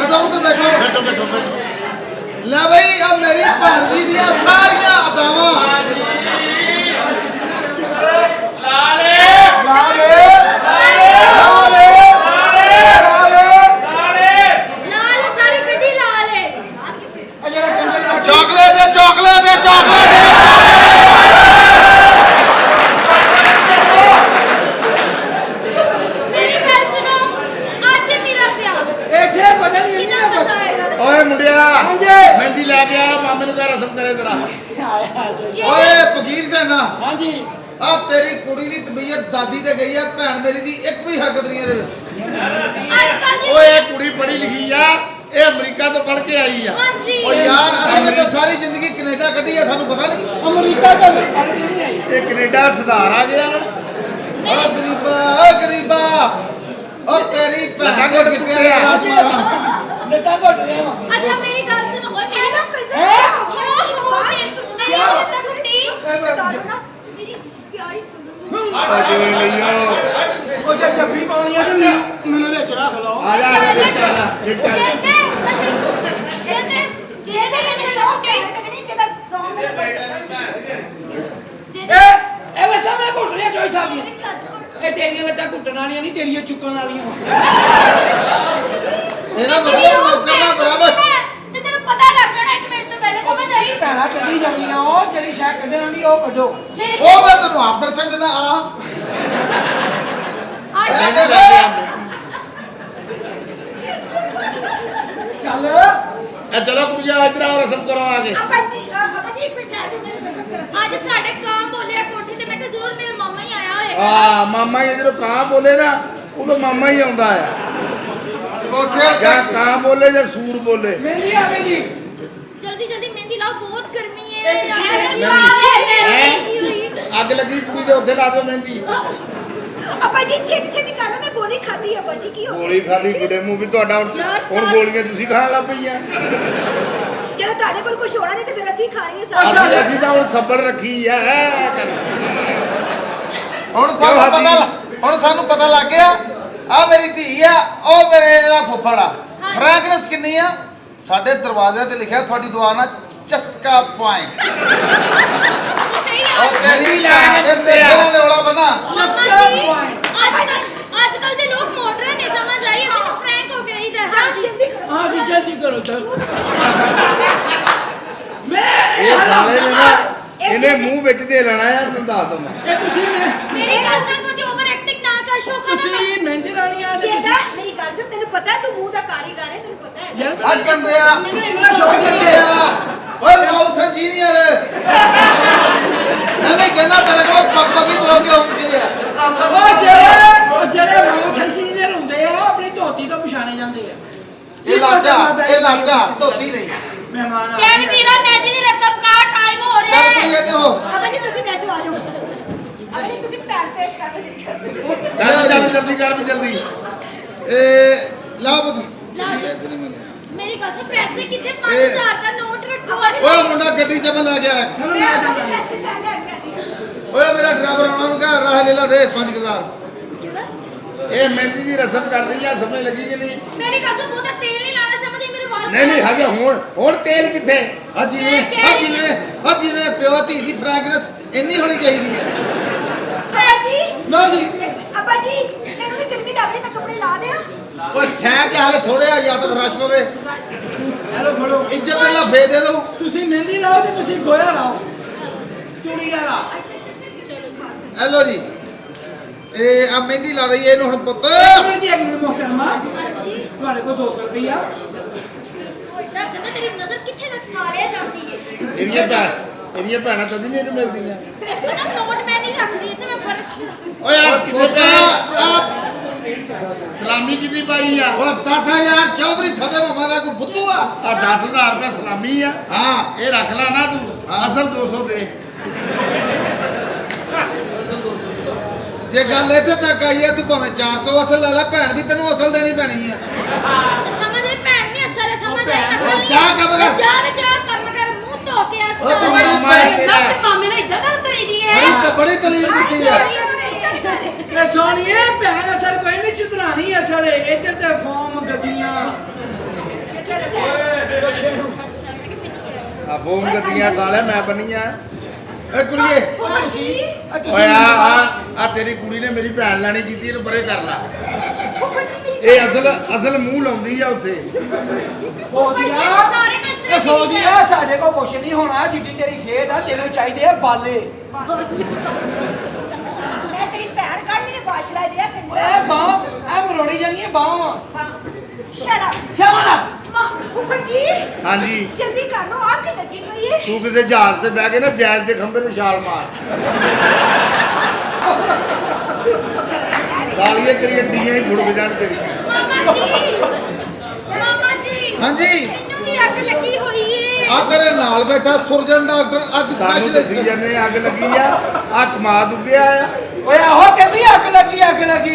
बैठो उधर बैठो बैठो बैठो बैठो ले भाई अब मेरी भैन जी दी सारियां अदावां लाले लाले लाले लाल सारी गड्डी लाल है चॉकलेट है चॉकलेट है चॉकलेट है मेरी गल सुनो आज मेरा प्यार इथे पता नहीं कितना मजा आएगा ओए मुंडिया हाँ जी। मेहंदी लै गया मामे नु कह रसम करे जरा ओए फकीर सेना हाँ जी आ तेरी कुड़ी दी तबीयत दादी ते गई है भैन मेरी दी एक भी हरकत नहीं है दे विच आजकल ओए ये कुड़ी पढ़ी लिखी आ ये अमेरिका तो पढ़ के आई आ हाँ जी ओ यार असने तो सारी जिंदगी कनाडा कटी है सानू पता नहीं अमेरिका का पढ़ के नहीं आई ये कनाडा सुधार आ गया ओ गरीबा ओ तेरी भैन दे गिट्टियां दा रास मारा लता घोट रहे हो अच्छा मेरी गल सुनो ओए मेरी गल कैसे हैं? क्यों हो मेरी लता कुटी ओए लियो ਉਹ ਜੇ ਚੱਫੀ ਪਾਉਣੀ ਆ ਤੇ ਮੈਨੂੰ ਵਿੱਚ ਰੱਖ ਲਓ आ जा ये चल जेते जेते जेते मेरी लता कुटी जेते ਇਹ ਲੱਤਾਂ ਮੈਂ ਘੁੱਟ ਰਿਹਾ ਜੋਈ ਸਾਹਿਬ मेरी ਨੂੰ लता कुटी ਇਹ ਤੇਰੀਆਂ ਲੱਤਾਂ ਘੁੱਟਣ ਵਾਲੀਆਂ ਨਹੀਂ ਤੇਰੀਆਂ ਚੁੱਕਣ ਵਾਲੀਆਂ ਇਹਦਾ ਮਤਲਬ ਨੌਕਰ ਨਾਲ ਬਰਾਬਰ ਤੇ ਤੈਨੂੰ ਪਤਾ ਲੱਗ ਜਾਣਾ 1 ਮਿੰਟ ਤੋਂ ਪਹਿਲੇ ਸਮਝ ਆਈ ਭੈਣਾ ਕੱਢੀ ਜਾਂਦੀਆਂ ਉਹ ਜਿਹੜੀ ਸ਼ੈ ਕੱਢਣ ਵਾਲੀ ਉਹ ਕੱਢੋ ਉਹ ਮੈਂ ਤੈਨੂੰ ਆਪ ਦਰਸ਼ਨ ਦਿੰਦਾ ਆ आज ਚੱਲ ए चलो कुड़िया इधर आओ रसम करो आगे आज साढ़े काम बोले कोठी ते मैं तो जरूर मेरा मामा ही आया होएगा हां मामा ये जो कहां बोले ना उदो मामा ही आंदा है ਕੋਠੇ या कहां बोले या सूर बोले ਮੇਰੀ ਆਵੇਗੀ जल्दी जल्दी मेहंदी लाओ बहुत गर्मी है एक यार मेहंदी। लाओ मेहंदी हुई अग लगी कुड़ी दे उत्थे ला दो मेहंदी अपा जी छेती छेती कर लो मैं गोली खाती है अपा जी की हो ਗੋਲੀ ਖਾਦੀ ਬੁੜੇ ਮੂੰਹ ਵੀ ਤੁਹਾਡਾ ਹੁਣ ਗੋਲੀਆਂ ਤੁਸੀਂ ਖਾਣ ਲੱਗ ਪਈਆਂ ਜਦੋਂ ਤੁਹਾਡੇ ਕੋਲ ਕੁਝ ਹੋਣਾ ਨਹੀਂ ਤੇ ਫਿਰ ਅਸੀਂ ਖਾਣੀ ਹੈ ਅਸੀਂ ਤਾਂ ਹੁਣ ਸੱਬਰ ਰੱਖੀ ਐ ਹੁਣ ਸਾਨੂੰ ਪਤਾ ਲੱਗ ਗਿਆ ਆ ਮੇਰੀ ਧੀ ਆ ਉਹ ਮੇਰਾ ਫੁੱਫੜ ਆ ਫ੍ਰੈਗਨੈਂਸ ਕਿੰਨੀ ਆ ਸਾਡੇ ਦਰਵਾਜ਼ੇ ਤੇ ਲਿਖਿਆ ਤੁਹਾਡੀ ਦੁਆ ਨਾਲ ਚਸਕਾ ਪੁਆਇੰਟ सही ਉਹ है ਤੇਰੀ ਭੈਣ ਦੇ ਤੇਰੇ ਨੇ ਔਲਾ ਬਣਾ मामा जी आजकल के लोग मॉडर्न है समझ आई ऐसे तो फ्रैंक हो के रही था हाँ जी जल्दी करो ਹਾਂ ਜੀ ਜਲਦੀ ਕਰੋ ਚਲ ਮੈਂ ਇਹ ਸਾਰੇ ਨੇ ਨਾ ਇਹਨੇ ਮੂੰਹ ਵਿੱਚ ਦੇ ਲੈਣਾ ਆ ਤੁਹਾਨੂੰ ਦੱਸ ਦਵਾਂ ਇਹ ਤੁਸੀਂ मेरी गल सुन मुझे ओवर एक्टिंग ना कर शो खाना ਤੁਸੀਂ ਮਹਿੰਦੀ ਰਾਣੀ ਆ ਤੇ ਇਹਦਾ ਮੇਰੀ ਗੱਲ ਸੁਣ ਤੈਨੂੰ ਪਤਾ ਹੈ ਤੂੰ ਮੂੰਹ ਦਾ ਕਾਰੀਗਰ ਹੈ ਮੈਨੂੰ ਪਤਾ ਹੈ ਯਾਰ ਅੱਜ ਕੰਦੇ ਆ ਮੈਨੂੰ ਇੰਗਲਿਸ਼ ਓਏ ਕੰਦੇ ਆ ਓਏ ਮਾਊਥ ਇੰਜੀਨੀਅਰ ਐਵੇਂ ਕਹਿੰਦਾ ਤੇਰੇ ਕੋਲ ਪੱਕੀ ਬੋਲ ਕੇ ਹੁੰਦੀ ਆ ਉਹ ਜਿਹੜੇ ਮਾਊਥ ਇੰਜੀਨੀਅਰ ਹੁੰਦੇ ਆ ਉਹ ਆਪਣੀ ਧੋਤੀ ਤੋਂ ਪਛਾਣੇ ਜਾਂਦੇ ਆ ਇਹ ਲਾਚਾ ਧੋਤੀ ਨਹੀਂ ਮਹਿਮਾਨ ਆ चैन वीरा मेहंदी की रस्म का टाइम हो रहा ਚੱਲ है ਕੁੜੀ ਇੱਧਰ ਹੋ अपा जी ਤੁਸੀਂ ਬੈਠੋ ਆ ਜਾਓ अपा जी ਤੁਸੀਂ ਪੈਰ ਪੇਸ਼ ਕਰ ਦਿਓ ਜਿਹੜੀ ਕਰਦੇ ਹੋ ਚੱਲ ਚੱਲ ਜਲਦੀ ਕਰ ਵੀ ਜਲਦੀ ਇਹ ਲਾ ਪੁੱਤ मेरी गल सुन पैसे कितने 5000 का नोट रखो ਓਏ ਮੁੰਡਾ ਗੱਡੀ ਚ ਮੈਂ ਲੈ ਗਿਆ ਚਲੋ ਮੈਂ ਮੈਂ अपने पैसे ले ले के ਓਏ ਮੇਰਾ ਡਰਾਈਵਰ ਆਉਣਾ ਨੂੰ ਕਹ ਰਾਹ ਲੈ ਲਾ ਦੇ 5000 ਇਹ ਮਹਿੰਦੀ ਦੀ ਰਸਮ ਕਰ ਰਹੀ ਆ ਸਮਝ ਲੱਗੀ ਕਿ ਨਹੀਂ मेरी गल सुन बहुत तेल नहीं लाना समझ मेरे बाल ਨਹੀਂ ਨਹੀਂ ਹਜੇ ਹੁਣ ਤੇਲ ਕਿੱਥੇ ਜਿਵੇਂ ਪਿਓ ਧੀ ਦੀ ਫ੍ਰੈਗਨੈਂਸ ਇੰਨੀ ਹੋਣੀ ਚਾਹੀਦੀ ਹੈ अपा जी ਲੋ ਜੀ अपा जी ਮੈਨੂੰ ਵੀ ਗਰਮੀ ਲੱਗ ਰਹੀ ਮੈਂ ਕੱਪੜੇ ਲਾ ਦਿਆਂ ਓਏ ਠਹਿਰ ਜਾ ਹਲੇ ਥੋੜੇ ਆ ਜਾਂ ਤਾਂ ਰਸ਼ ਪਵੇ ਹੈਲੋ ਫੜੋ ਇੱਜ਼ਤ ਨਾਲ ਫੇਰ ਦੇ ਦਊ ਤੁਸੀਂ ਮਹਿੰਦੀ ਲਾਓ ਤੇ ਤੁਸੀਂ ਗੋਇਆ ਲਾਓ ਚੂੜੀ ਵਾਲਾ ਹੈਲੋ ਜੀ ਇਹ ਆ ਮਹਿੰਦੀ ਲਾ ਰਹੀ ਹੈ ਇਹਨੂੰ ਹੁਣ ਪੁੱਤ ਮੇਰੀ ਇੱਕ ਮਿੰਟ ਮੁਹਤਰਮਾ हाँ जी ਤੁਹਾਡੇ ਕੋਲ 200 ਰੁਪਇਆ बेटा कहता तेरी नजर किथे तक साले जाती है ਇਹਦੀਆਂ ਭੈਣਾਂ ਤਾਂ ਨਹੀਂ ਇਹਨੂੰ ਮਿਲਦੀਆਂ पता नोट मैं नहीं रख दी थे मैं पर्स ਓਏ ਆ ਕਿੰਨੇ ਪੈਸੇ ਸਲਾਮੀ ਕਿੰਨੀ ਪਾਈ ਆ ਉਹ 10000 ਚੌਧਰੀ ਫਤਿਹ ਮਾਮਾ ਦਾ ਕੋਈ ਬੁੱਧੂ ਆ ਆ 10000 ਰੁਪਏ ਸਲਾਮੀ ਆ ਹਾਂ ਇਹ ਰੱਖ ਲੈ ਨਾ ਤੂੰ ਅਸਲ 200 ਦੇ ਜੇ ਗੱਲ ਇੱਥੇ ਤੱਕ ਆਈ ਹੈ ਤੂੰ ਭਾਵੇਂ 400 ਅਸਲ ਲੈ ਲੈ ਭੈਣ ਵੀ ਤੈਨੂੰ ਅਸਲ ਦੇਣੀ ਪੈਣੀ ਹੈ समझ ले भैन नहीं असल है समझ ले जा कम कर। जा कम कर मुंह धो के ओ तुम्हारी भैन तेरा। मामे ने इधर गल करी दी है ਬੜੀ ਤਲੀਮ ਕੀਤੀ ਹੈ ਤੇ ਸੋਣੀਏ ਭੈਣ ਅਸਰ ਕੋਈ ਨਹੀਂ ਚੁਤਰਾਣੀ ਅਸਰ ਇੱਧਰ ਤੇ ਫੋਮ ਗੱਡੀਆਂ ਬੱਚੇ ਨੂੰ ਅੱਛਾ ਮੈਂ ਕਿ ਮੈਨੂੰ ਕਿਹਾ ਆ ਫੋਨ ਗੱਡੀਆਂ ਸਾਲਿਆ ਮੈਂ ਬਣੀਆਂ ਏ ਕੁੜੀਏ ਤੁਸੀਂ ਓਏ ਆ ਤੇਰੀ ਕੁੜੀ ਨੇ ਮੇਰੀ ਭੈਣ ਲੈਣੀ ਕੀਤੀ ਇਹਨੂੰ ਪਰੇ ਕਰ ਲੈ ਫੁੱਫੜ ਜੀ ਮੇਰੀ ਇਹ ਅਸਲ ਮੂੰਹ ਲਾਉਂਦੀ ਆ ਉੱਥੇ ਸੋਦੀਆ ਸਾਰੇ ਨੂੰ ਇਸ ਤਰ੍ਹਾਂ ਸੋਦੀਆ ਸਾਡੇ ਕੋਲ ਕੁਛ ਨਹੀਂ ਹੋਣਾ ਜਿੱਡੀ ਤੇਰੀ ਸਿਹਤ ਆ ਤੈਨੂੰ ਚਾਹੀਦੇ ਆ ਬਾਲੇ ਮੈਂ ਤੇਰੀ ਭੈਣ ਕੱਢ ਲਈ ਨੇ ਬਾਸ਼ਲਾ ਜਿਆ ਓਏ ਬਾਹ ਐ ਮਰੋੜੀ ਜਾਂਦੀ ਹੈ ਬਾਹ ਸ਼ੜਾ ਸਿਆਵਾਂ ਮਾਂ ਫੁੱਫੜ ਜੀ ਹਾਂਜੀ ਜਲਦੀ ਕਰ ਲੋ ਅੱਗ ਲੱਗੀ ਪਈ ਏ ਤੂੰ ਕਿਸੇ ਜਹਾਜ਼ ਤੇ ਬਹਿ ਕੇ ਨਾ ਜੈਜ਼ ਦੇ ਖੰਭੇ ਤੇ ਛਾਲ ਮਾਰ ਸਾਲੀਏ ਤੇਰੀ ਅੱਡੀਆਂ ਹੀ ਫੁੜ ਜਾਣ ਤੇਰੀ ਮਾਮਾ ਜੀ ਹਾਂਜੀ ਮੈਨੂੰ ਵੀ ਅੱਗ ਲੱਗੀ ਹੋਈ ਏ ਆ ਤੇਰੇ ਨਾਲ ਬੈਠਾ ਸੁਰਜਨ ਡਾਕਟਰ ਅੱਗ ਸਾਨੂੰ ਦੱਸੀ ਸਪੈਸ਼ਲਿਸਟ ਜਾਂਦੇ ਅੱਗ ਲੱਗੀ ਆ ਕਮਾਦ ਉੱਡਿਆ ਆ ਓਏ ਆਹੋ ਕਹਿੰਦੀ ਅੱਗ ਲੱਗੀ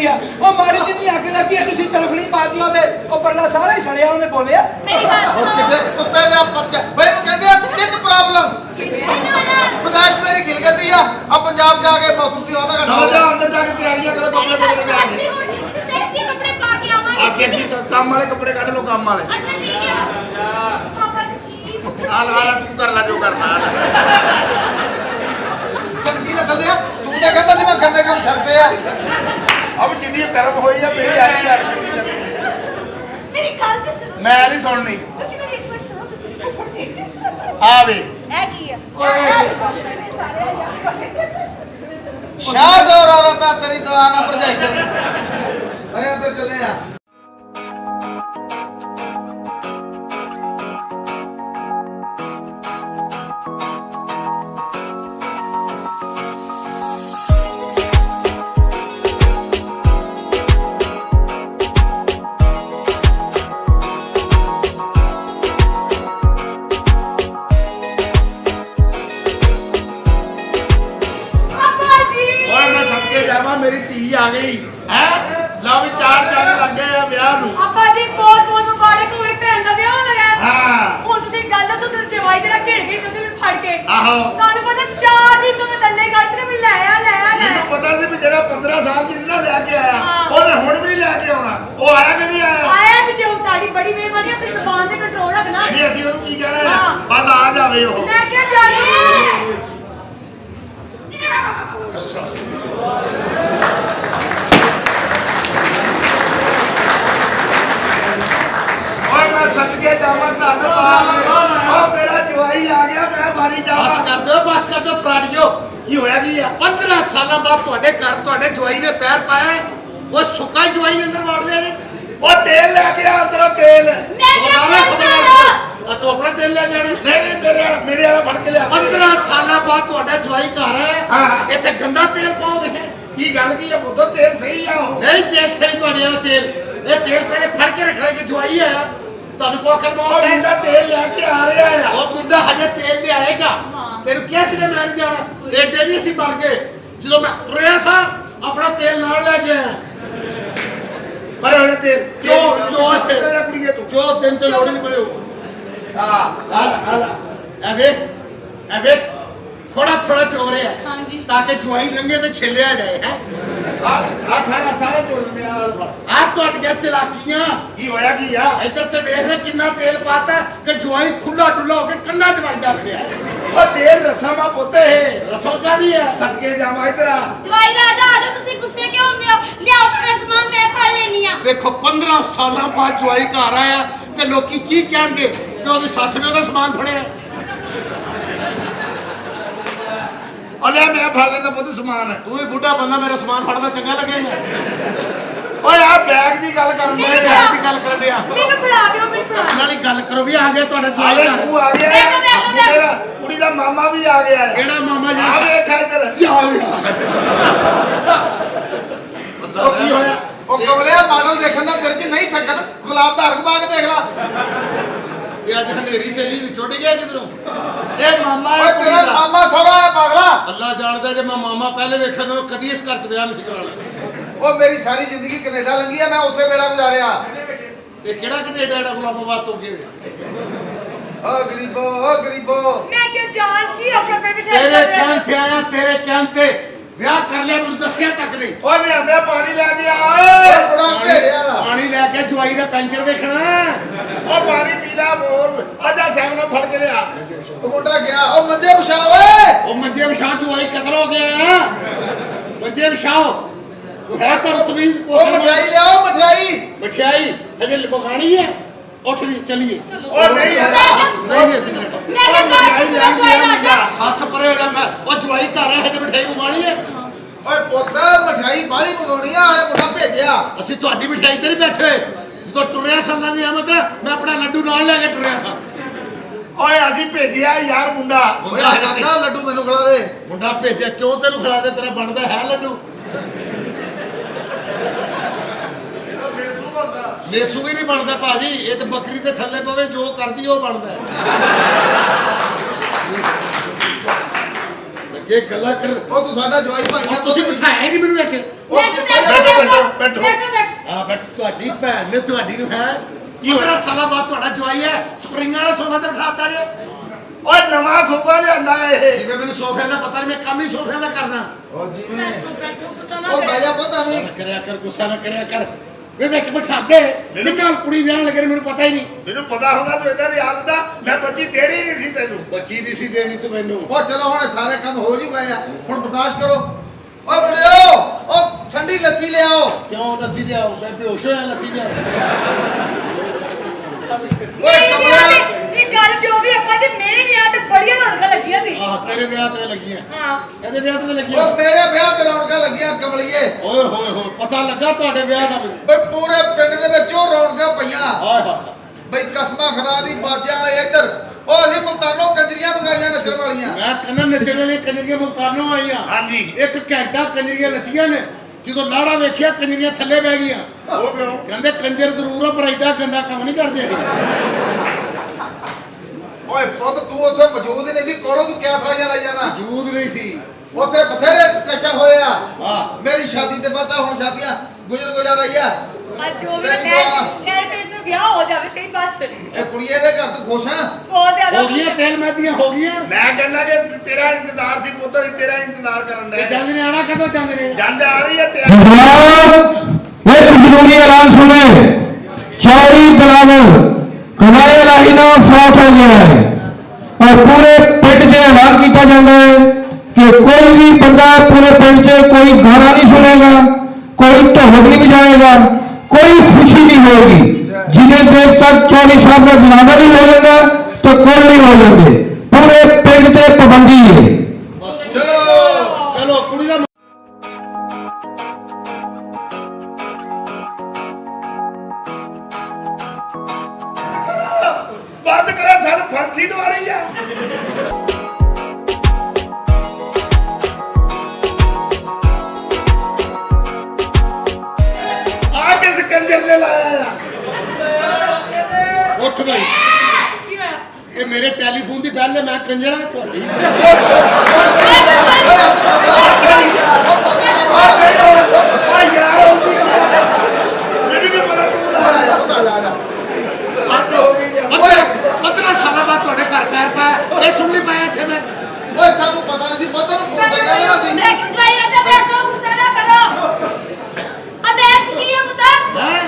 ਆ ਉਹ ਮਾੜੀ ਜਿਹੀ ਅੱਗ ਲੱਗੀ ਆ ਤੁਸੀਂ ਤਲਫਣੀ ਪਾਤੀ ਹੋਵੇ ਉਹ ਪਰਲਾ ਸਾਰਾ ਹੀ ਸੜਿਆ ਉਹਨੇ ਬੋਲਿਆ ਮੇਰੀ ਗੱਲ ਉਹ ਸੁਣੋ ਕਿਸੇ ਕੁੱਤੇ ਦਾ ਬੱਚਾ ਬਈ ਨੂੰ ਕਹਿੰਦੇ ਆ ਸਕਿਨ ਪ੍ਰੋਬਲਮ ਮੈਨੂੰ ਨਾ ਪਦਾਸ਼ ਮੇਰੀ ਗਿਲ ਗਈ ਆ ਪੰਜਾਬ ਜਾ ਕੇ ਮੌਸਮ ਦੀ ਵਾਦਾ ਨਾ ਘਟਾ ਜਾ ਅੰਦਰ ਜਾ ਕੇ ਤਿਆਰੀਆਂ ਕਰੋ ਮੇਰੀ ਕੱਪੜੇ ਗੱਲ ਬਦਲ ਸੁਣੋ ਕੇ ਅਸੀਂ ਹੁਣ ਸੈਕਸੀ ਕੱਪੜੇ ਪਾ ਕੇ ਆ ਆਵਾਂਗੇ ਸੈਕਸੀ ਕੰਮ ਵਾਲੇ ਕੱਪੜੇ ਕੱਢ ਲੋ ਕੰਮ ਵਾਲੇ ਅੱਛਾ ਠੀਕ ਹੈ ਮਾਮਾ ਜੀ ਆ ਲਗਾ ਤੂੰ ਕਰ ਲੈ ਜੋ ਕਰਨਾ ਚੰਗੀ ਨਸਲ ਦੇ ਆ ਤੂੰ ਤਾਂ ਕਹਿੰਦਾ ਸੀ ਮੈਂ ਗੰਦੇ ਕੰਮ ਛੱਡਦੇ ਆ ਅਬ ਜਿੱਡੀ ਗਰਮ ਹੋਈ ਆ ਮੇਰੀ ਆਈ ਲੱਗ ਜਾਂਦੀ ਮੇਰੀ ਗੱਲ ਤੇ ਸੁਣੋ ਮੈਂ ਨਹੀਂ ਸੁਣਨੀ ਤੁਸੀਂ ਮੇਰੀ ਇੱਕ ਮਿੰਟ ਸੁਣੋ ਤੁਸੀਂ ਫੁੱਫੜ ਜੀ ਆ ਵੇ ਇਹ ਕੀ ਆ ਇਹ ਕੁਛ ਨਹੀਂ ਸਾਰੇ ਆ ਯਾਰ ਸ਼ਾਦ ਔਰ ਔਰਤਾਂ ਤੇਰੀ ਦੁਆ ਨਾ ਭਰਜਾਈ ਤੇਰੀ ਓਏ ਅੰਦਰ ਚੱਲੇ ਆ ਪਾਪਾ ਜੀ ਓਏ ਮੈਂ ਸਦਕੇ ਜਾਵਾਂ ਮੇਰੀ ਧੀ ਆ ਗਈ ਹੈ ਲਓ ਵੀ 4 ਚੰਨ ਲੱਗੇ ਆ ਵਿਆਹ ਨੂੰ ਪਾਪਾ ਜੀ ਬਹੁਤ ਬਹੁਤ ਮੁਬਾਰਕ ਹੋਵੇ ਭੈਣ ਦਾ ਵਿਆਹ ਹੋ ਗਿਆ ਹਾਂ ਹੁਣ ਤੁਸੀਂ ਗੱਲ ਦੱਸੋ ਤੁਸੀਂ ਜਵਾਈ ਜਿਹੜਾ ਘਿਰ ਗਈ ਤੁਸੀਂ ਵੀ ਫੜ ਕੇ ਆਹੋ ਤੁਹਾਨੂੰ ਪਤਾ 4 ਦਿਨ ਤੋਂ ਮੈਂ ਤੱਲੇ ਕੱਢਦੇ ਵੀ ਲੈ ਆ ਮੈਨੂੰ ਪਤਾ ਸੀ ਵੀ ਜਿਹੜਾ 15 ਸਾਲ ਦੀ ਨਾ ਲੈ ਕੇ ਆਇਆ ਹਾਂ। ਉਹਨੇ ਹੁਣ ਵੀ ਨਹੀਂ ਲੈ ਕੇ ਆਉਣਾ ਉਹ ਆਇਆ ਕਿ ਨਹੀਂ ਆਇਆ ਆਇਆ ਵੀ ਜੇ ਤੁਹਾਡੀ ਬੜੀ ਮਿਹਰਬਾਨੀ ਆਪਣੀ ਜ਼ੁਬਾਨ ਤੇ ਕੰਟਰੋਲ ਰੱਖਣਾ ਨਹੀਂ ਅਸੀਂ ਉਹਨੂੰ ਕੀ ਕਹਿਣਾ ਆ ਹਾਂ। ਬਸ ਆ ਜਾਵੇ ਉਹ ਮੈਂ ਕਿਹਾ ਜਾਨੂ ਓਏ ਮੈਂ ਸਦਕੇ ਜਾਵਾਂ ਧੰਨਵਾਦ ਉਹ ਮੇਰਾ ਜਵਾਈ ਆ ਗਿਆ ਮੈਂ ਵਾਰੀ ਜਾਵਾਂ ਬਸ ਕਰ ਦਿਓ ਫਰਾਡੀਓ ਕੀ ਹੋਇਆ ਕੀ ਆ 15 ਸਾਲਾਂ ਬਾਅਦ ਤੁਹਾਡੇ ਘਰ ਤੁਹਾਡੇ ਜਵਾਈ ਨੇ ਪੈਰ ਪਾਇਆ ਉਹ ਸੁੱਕਾ ਹੀ ਜਵਾਈ ਅੰਦਰ ਵਾੜ ਲਿਆ ਨੇ ਉਹ ਤੇਲ ਲੈ ਕੇ ਆ ਅੰਦਰੋਂ ਤੇਲ ਮੈਂ ਕਿਹਾ ਆ ਤੂੰ ਆਪਣਾ ਤੇਲ ਲੈ ਜਾਣਾ ਨਹੀਂ ਮੇਰੇ ਵਾਲਾ ਫੜ ਕੇ ਲਿਆ 15 ਸਾਲਾਂ ਬਾਅਦ ਤੁਹਾਡਾ ਜਵਾਈ ਘਰ ਹਾਂ। ਹੈ ਇੱਥੇ ਗੰਦਾ ਤੇਲ ਪਾਓਗੇ ਕੀ ਗੱਲ ਕੀ ਆ ਪੁੱਤੋ ਤੇਲ ਸਹੀ ਆ ਉਹ ਨਹੀਂ ਤੇਲ ਸਹੀ ਤੁਹਾਡੇ ਵਾਲਾ ਤੇਲ ਇਹ ਤੇਲ ਪਹਿਲੇ ਫੜ ਕੇ ਰੱਖਣਾ ਕਿ ਜਵਾਈ ਆਇਆ ਤੁਹਾਨੂੰ ਕੋ ਅਕਲ ਉਹ ਮੌਤ ਹੈ ਮੁੰਡਾ ਤੇਲ ਲੈ ਕੇ ਆ ਰਿਹਾ ਆ ਉਹ ਮੁੰਡਾ ਹਜੇ ਤੇਲ ਲਿਆਏਗਾ ਤੈਨੂੰ ਕਿਹਾ ਸੀ ਨਾ ਮੈਂ ਨਹੀਂ ਜਾਣਾ ਏਡੇ ਨਹੀਂ ਅਸੀਂ ਮਰ ਗਏ ਜਦੋਂ ਮੈਂ ਟੁਰਿਆ ਸਾਂ ਆਪਣਾ ਤੇਲ ਨਾਲ ਲੈ ਕੇ ਆਇਆ ਪਰ ਹੁਣ ਤੇਲ ਚੋ ਇੱਥੇ ਕੁੜੀਏ ਤੂੰ ਜੋ ਦਿਨ ਤੇ ਲੋੜ ਨਹੀਂ ਪੜਿਓ ਆ ਐਵੇਂ ਥੋੜਾ ਚੋ ਰਿਹਾ ਹਾਂਜੀ ਤਾਂ ਕਿ ਜਵਾਈ ਲੰਗੇ ਤੇ ਛਿੱਲਿਆ ਜਾਏ ਹੈ ਸਾਰਾ ਤੁਰ ਲਿਆ ਆ ਤੁਹਾਡੀਆਂ ਚਲਾਕੀਆਂ ਕੀ ਹੋਇਆ ਕੀ ਆ ਇੱਧਰ ਤੇ ਵੇਖ ਕਿੰਨਾ ਤੇਲ ਪਾਤਾ ਕਿ ਜਵਾਈ ਖੁੱਲਾ ਡੁੱਲਾ ਹੋ ਕੇ ਕੰਨਾਂ 'ਚ ਵੱਜਦਾ ਫਿਰਿਆ ਉਹ ਤੇਲ ਰਸਮਾ ਪੁੱਤ ਇਹ ਰਸੋਗਾ ਦੀ ਹੈ ਸਦਕੇ ਜਾਵਾਂ ਇਧਰ ਆ ਜਵਾਈ ਰਾਜਾ ਆ ਜਾਓ ਤੁਸੀਂ ਗੁੱਸੇ ਕਿਉਂ ਹੁੰਦੇ ਹੋ ਲਿਆਓ ਆਪਣਾ ਸਮਾਨ ਮੈਂ ਫੜ ਲੈਣੀ ਆ ਦੇਖੋ 15 ਸਾਲਾਂ ਬਾਅਦ ਜਵਾਈ ਘਰ ਆਇਆ ਤੇ ਲੋਕੀ ਕੀ ਕਹਿਣਗੇ ਕਿ ਉਹਦੀ ਸੱਸ ਨੇ ਉਹਦਾ ਸਮਾਨ ਫੜਿਆ ਅਲਿਆ ਮੈਂ ਫੜ ਲੈਂਦਾ ਪੁੱਤ ਸਮਾਨ ਤੂੰ ਵੀ ਬੁੱਢਾ ਬੰਦਾ ਮੇਰਾ ਸਮਾਨ ਫੜਦਾ ਚੰਗਾ ਲੱਗੇਗਾ ਓਏ ਆ ਬੈਗ ਦੀ ਗੱਲ ਕਰਨ ਮੈਂ ਦੇ ਬੈਗ ਦੀ ਗੱਲ ਕਰਨ ਡਿਆ ਮੈਨੂੰ ਬੁਲਾ ਦਿਓ ਮੈਨੂੰ ਬੁਲਾ ਨਾਲ ਹੀ ਗੱਲ ਕਰੋ ਵੀ ਆ ਗਿਆ ਤੁਹਾਡਾ ਜਵਾਈ ਆਲੇ ਘਰ ਤੂੰ ਆ ਗਿਆ ਬੈਠੋ। ਤੇਰਾ ਕੁੜੀ ਦਾ ਮਾਮਾ ਵੀ ਆ ਗਿਆ ਹੈ ਕਿਹੜਾ ਮਾਮਾ ਆ ਜਿਹੜਾ ਵੇਖ ਇੱਧਰ ਯਾਰ ਉਹ ਕੀ ਹੋਇਆ ਉਹ ਕਮਲਿਆ ਮਾਡਲ ਦੇਖਣ ਦਾ ਤੇਰੇ 'ਚ ਨਹੀਂ ਸਕਤ ਗੁਲਾਬ ਦਾ ਹਰਕ ਬਾਗ ਦੇਖ ਲਾ ਇਹ ਅੱਜ ਹਨੇਰੀ ਚੱਲੀ ਵੀ ਛੁੱਟ ਗਿਆ ਕਿਧਰੋਂ ਇਹ ਮਾਮਾ ਓਏ ਹੈ ਤੇਰਾ ਕੁੜੀ ਦਾ। ਮਾਮਾ ਸਹੁਰਾ ਹੈ ਪਾਗਲਾ ਅੱਲਾ ਜਾਣਦਾ ਜੇ ਮੈਂ ਮਾਮਾ ਪਹਿਲੇ ਵੇਖਿਆ ਤਾਂ ਕਦੀ ਇਸ ਘਰ 'ਚ ਵਿਆਹ ਨਹੀਂ ਸੀ ਕਰਾਉਣਾ ਉਹ ਮੇਰੀ ਸਾਰੀ ਜ਼ਿੰਦਗੀ ਕੈਨੇਡਾ ਲੰਘੀ ਆ ਮੈਂ ਉੱਥੇ ਵੇਲਾ ਗੁਜ਼ਾਰਿਆ ਇਹ ਕਿਹੜਾ ਕੈਨੇਡਾ ਦਾ ਗੁਲਾਮਾਬਾਦ ਤੋਂ ਗਏ ਓ ਗਰੀਬੋ ਮੈਂ ਕਿਹਾ ਜਾਨ ਕੀ ਆਪਣਾ ਪੇਪਰ ਸ਼ੇਅਰ ਤੇਰੇ ਕਰ ਰਿਹਾ ਕਹਿਣ ਤੇ ਆਇਆ ਤੇਰੇ ਕਹਿਣ ਤੇ ਵਿਆਹ ਕਰ ਲਿਆ ਮੈਨੂੰ ਦੱਸਿਆ ਤੱਕ ਨਹੀਂ। ਓਏ ਮੈਂ ਪਾਣੀ ਲੈ ਕੇ ਆ ਓਏ ਬੜਾ ਘੇਰਿਆ ਦਾ ਪਾਣੀ ਲੈ ਕੇ ਜਵਾਈ ਦਾ ਪੈਂਚਰ ਵੇਖਣਾ। ਓ ਪਾਣੀ ਪੀ ਲੈ ਹੋਰ ਆਜਾ ਸਾਹਮਣੇ ਫੜ ਕੇ ਲਿਆ। ਉਹ ਮੁੰਡਾ ਗਿਆ ਉਹ ਮੰਜੇ ਵਿਛਾ ਓਏ ਉਹ ਮੰਜੇ ਵਿਛਾ ਜਵਾਈ ਕਤਲ ਹੋ ਗਿਆ। ਮੰਜੇ ਵਿਛਾਓ ਉਹ ਹੈ ਤਾਂ ਤਮੀਜ਼। ਉਹ ਮਠਿਆਈ ਲਿਆਓ ਮਠਿਆਈ ਮਠਿਆਈ ਹਜੇ ਲਗਾਣੀ ਹੈ। ਉੱਠ ਨਹੀਂ ਚੱਲੀਏ। ਓ ਨਹੀਂ ਨਹੀਂ ਅਸੀਂ ਨਹੀਂ ਮੈਂ ਕਹਿੰਦਾ ਜਵਾਈ ਰਾਜਾ ਸੱਸ ਪਰੇ ਹੋ ਜਾ। ਮੈਂ ਉਹ ਜਵਾਈ ਘਰ ਹੈ ਹਜੇ ਮਠਿਆਈ ਮੰਗਵਾਣੀ ਹੈ। ਓਏ ਪੁੱਤ ਮਠਿਆਈ ਬਾਹਲੀ ਮੰਗਾਉਣੀ ਆ ਹਲੇ ਮੁੰਡਾ ਭੇਜਿਆ। ਅਸੀਂ ਤੁਹਾਡੀ ਮਠਿਆਈ ਤੇ ਨਹੀਂ ਬੈਠੇ। ਜਦੋਂ ਟੁਰਿਆ ਸਾਲਾਂ ਦੀ ਆਮਦ ਮੈਂ ਆਪਣਾ ਲੱਡੂ ਨਾਲ ਲੈ ਕੇ ਟੁਰਿਆ ਸਾਂ। ਓਏ ਅਸੀਂ ਭੇਜਿਆ ਯਾਰ ਮੁੰਡਾ। ਓਏ ਆ ਕਾਕਾ ਲੱਡੂ ਮੈਨੂੰ ਖਿਲਾ ਦੇ। ਮੁੰਡਾ ਭੇਜਿਆ ਕਿਉਂ ਤੈਨੂੰ ਖਿਲਾ ਦੇ ਤੇਰਾ ਬਣਦਾ ਹੈ ਲੱਡੂ। ਮੇਸੂ ਵੀ ਨਹੀਂ ਬਣਦਾ ਭਾਜੀ। ਇਹ ਤਾਂ ਬੱਕਰੀ ਦੇ ਥੱਲੇ ਪਵੇ ਜੋ ਕਰਦੀ ਉਹ ਬਣਦਾ। ਲੱਗੇ ਗੱਲਾਂ ਕਰ। ਉਹ ਤੂੰ ਸਾਡਾ ਜਵਾਈ ਭਾਈਆ ਤੁਸੀਂ ਬਿਠਾਇਆ ਹੀ ਨਹੀਂ ਮੈਨੂੰ ਇੱਥੇ। ਬੈਠੋ। ਆ ਬਟ ਤੁਹਾਡੀ ਭੈਣ ਨੇ ਤੁਹਾਡੀ ਨੂੰ ਹੈ ਕੀ ਹੋਇਆ ਸਾਲਾ ਬਾਤ ਤੁਹਾਡਾ ਜਵਾਈ ਹੈ ਸਪਰਿੰਗ ਵਾਲਾ ਸੋਫਾ ਤੇ ਬਿਠਾਤਾ ਜੇ। ਓਏ ਨਵਾਂ ਸੋਫਾ ਲਿਆਂਦਾ ਇਹ। ਜਿਵੇਂ ਮੈਨੂੰ ਸੋਫਿਆਂ ਦਾ ਪਤਾ ਨਹੀਂ ਮੈਂ ਕੰਮ ਹੀ ਸੋਫਿਆਂ ਦਾ ਕਰਨਾ। ਉਹ ਜਿਵੇਂ ਬੈਠੋ ਗੁੱਸਾ ਨਾ ਉਹ ਬਹਿ ਜਾ ਪੁੱਤ ਐਵੇਂ ਕਰਿਆ ਕਰ ਗੁੱਸਾ ਨਾ ਕਰਿਆ ਕਰ। ਵੇ ਵਿੱਚ ਬਿਠਾਦੇ ਜਿੰਨਾ ਕੁੜੀ ਵਿਆਹਣ ਲੱਗੇ ਮੈਨੂੰ ਪਤਾ ਹੀ ਨਹੀਂ। ਮੈਨੂੰ ਪਤਾ ਹੁੰਦਾ ਤੂੰ ਇਦਾਂ ਦੀ ਹਾਲਤ ਦਾ ਮੈਂ ਬੱਚੀ ਦੇਣੀ ਨਹੀਂ ਸੀ ਤੈਨੂੰ। ਬੱਚੀ ਨਹੀਂ ਸੀ ਦੇਣੀ ਤੂੰ ਮੈਨੂੰ। ਉਹ ਚਲੋ ਹੁਣ ਸਾਰੇ ਕੰਮ ਹੋ ਜੂਗਾ ਆ ਹੁਣ ਬਰਦਾਸ਼ਤ ਕਰੋ। ਓਏ ਬੜਿਓ ਉਹ ਠੰਡੀ ਲੱਸੀ ਲਿਆਓ। ਕਿਉਂ ਲੱਸੀ ਲਿਆਓ ਮੈਂ ਬੇਹੋਸ਼ ਹੋਇਆ ਲੱਸੀ ਲਿਆਓ। ਓਏ ਕਮਲਿਆ ਇਹ ਗੱਲ ਜੋ ਵੀ ਆਪਾਂ ਜੀ ਮੇਰੇ ਵਿਆਹ ਤੇ ਬੜੀਆਂ ਰੌਣਕਾਂ ਲੱਗੀਆਂ ਸੀ। ਆਹ ਤੇਰੇ ਵਿਆਹ ਤੇ ਲੱਗੀਆਂ। ਹਾਂ ਇਹਦੇ ਵਿਆਹ ਤੇ ਲੱਗੀਆਂ। ਉਹ ਮੇਰੇ ਵਿਆਹ ਤੇ ਰੌਣਕਾਂ ਲੱਗੀਆਂ ਕਮਲੀਏ। ਓਏ ਹੋਏ ਹੋਏ ਪਤਾ ਲੱਗਾ ਤੁਹਾਡੇ ਵਿਆਹ ਦਾ ਮੈਨੂੰ। ਓਏ ਪੂਰੇ ਪਿੰਡ ਦੇ ਵਿੱਚ ਉਹ ਰੌਣਕਾਂ ਪਈਆਂ। ਹਾਏ ਹਾਏ ਬਈ ਕਸਮਾਂ ਖੁਦਾ ਦੀ ਬਾਜਿਆਂ ਵਾਲੇ ਇੱਧਰ ਉਹ ਅਸੀਂ ਮੁਲਤਾਨੋਂ ਕੰਜਰੀਆਂ ਮੰਗਾਈਆਂ ਨੱਚਣ ਵਾਲੀਆਂ। ਮੈਂ ਕੰਨਾਂ ਨੱਚਣ ਵਾਲੀ ਕੰਜਰੀਆਂ ਮੁਲਤਾਨੋਂ ਆਈਆਂ। ਹਾਂਜੀ। ਇੱਕ ਘੰਟਾ ਕੰਜਰੀਆਂ ਨੱਚੀਆਂ ਨੇ। ਜਦੋਂ ਲਾੜਾ ਵੇਖਿਆ ਕੰਜਰੀਆਂ ਥੱਲੇ ਬਹਿ ਗਈਆਂ। ਉਹ ਕਿਉਂ? ਕਹਿੰਦੇ ਕੰਜਰ ਜ਼ਰੂਰ ਆ ਪਰ ਐਡਾ ਗੰਦਾ ਕੰਮ ਨਹੀਂ ਕਰਦੇ ਅਸੀਂ। ਓਏ ਪੁੱਤ ਤੂੰ ਉੱਥੇ ਮੌਜੂਦ ਹੀ ਨਹੀਂ ਸੀ ਕੋਲੋਂ ਤੂੰ ਕਿਆ ਸਲਾਈਆਂ ਲਾਈ ਜਾਣਾ। ਮੌਜੂਦ ਨਹੀਂ ਸੀ। ਉੱਥੇ ਬਥੇਰੇ ਕਸ਼ਾ ਹੋਏ ਆ। ਹਾਂ ਮੇਰੀ ਸ਼ਾਦੀ ਤੇ ਬਸ ਹੁਣ ਸ਼ਾਦੀਆਂ ਗੁਜ਼ਰ ਰਹੀ ਆ। ਅੱਜ ਜੋ ਵੀ ਤੇਰੀ ਖੈਰ ਦੁਆ। ਖੈਰ ਕਰੇ ਤਾਂ ਵਿਆਹ ਹੋ ਜਾਵੇ ਸਹੀ ਬਸ। ਇਹ ਕੁੜੀਏ ਦੇ ਘਰ ਤੂੰ ਖੁਸ਼ ਆ। ਬਹੁਤ ਜ਼ਿਆਦਾ ਹੋ ਗਈਆਂ ਤੇਲ ਮਹਿਦੀਆਂ ਹੋ ਗਈਆਂ। ਮੈਂ ਕਹਿੰਦਾ ਕਿ ਤੇਰਾ ਇੰਤਜ਼ਾਰ ਸੀ ਪੁੱਤ ਅਸੀਂ ਤੇਰਾ ਇੰਤਜ਼ਾਰ ਕਰਨ ਇਹ ਦੇ। ਜੰਗ ਨੇ ਆਣਾ ਕਦੋਂ ਜਾਂਦੇ ਨੇ। ਜੰਜ ਆ ਰਹੀ ਹੈ ਤੇਰਾ। एक जरूरी ऐलान सुने। चौड़ी बिलावल कज़ाए इलाही नाम फ्लॉप हो गया है और पूरे पिंड से ऐलान किया जाता है कि कोई भी बंदा पूरे पिंड से कोई गाना नहीं सुनेगा, कोई ढोलक नहीं बजाएगा, कोई खुशी नहीं होगी। जिन्हें देर तक चौड़ी साहब का जनाजा नहीं हो जाएगा तो कोई नहीं हो जाते। पूरे पिंड से पाबंदी है। ਚਲੋ ਚਲੋ ਕੁੜੀ ਦਾ ਬੰਦ ਕਰਾ ਸਾਨੂੰ ਫਾਂਸੀ ਲਵਾ ਰਹੀ ਆ। ਆ ਕਿਸ ਕੰਜਰ ਨੇ ਲਾਇਆ ਆ। ਉੱਠ ਗਈ। ਕੀ ਹੋਇਆ? ਇਹ ਮੇਰੇ ਟੈਲੀਫੋਨ ਦੀ ਬੈਲ ਹੈ ਮੈਂ ਕੰਜਰਾ ਤੁਹਾਡੀ। ਓਏ ਯਾਰ ਮੈਨੂੰ ਕੀ ਪਤਾ ਤੂੰ ਲਾਇਆ। ਪੁੱਤ ਆ ਜਾ ਹੱਦ ਹੋ ਗਈ ਆ। ਓਏ 15 ਸਾਲਾਂ ਬਾਅਦ ਤੁਹਾਡੇ ਘਰ ਪੈਰ ਪਾਇਆ। ਇਹ ਸੁਣ ਲਈ ਪਾਇਆ ਇੱਥੇ ਮੈਂ। ਓਏ ਸਾਨੂੰ ਪਤਾ ਨਹੀਂ ਸੀ ਪੁੱਤ ਨੂੰ ਫੋਨ ਤੇ ਕਹਿ ਦੇਣਾ ਸੀ। ਮੈਂ ਕਿ ਜਵਾਈ ਰਾਜਾ ਬੈਠੋ ਗੁੱਸਾ ਨਾ ਕਰੋ। ਅਬੈਚ ਕੀ ਹੈ ਪੁੱਤ?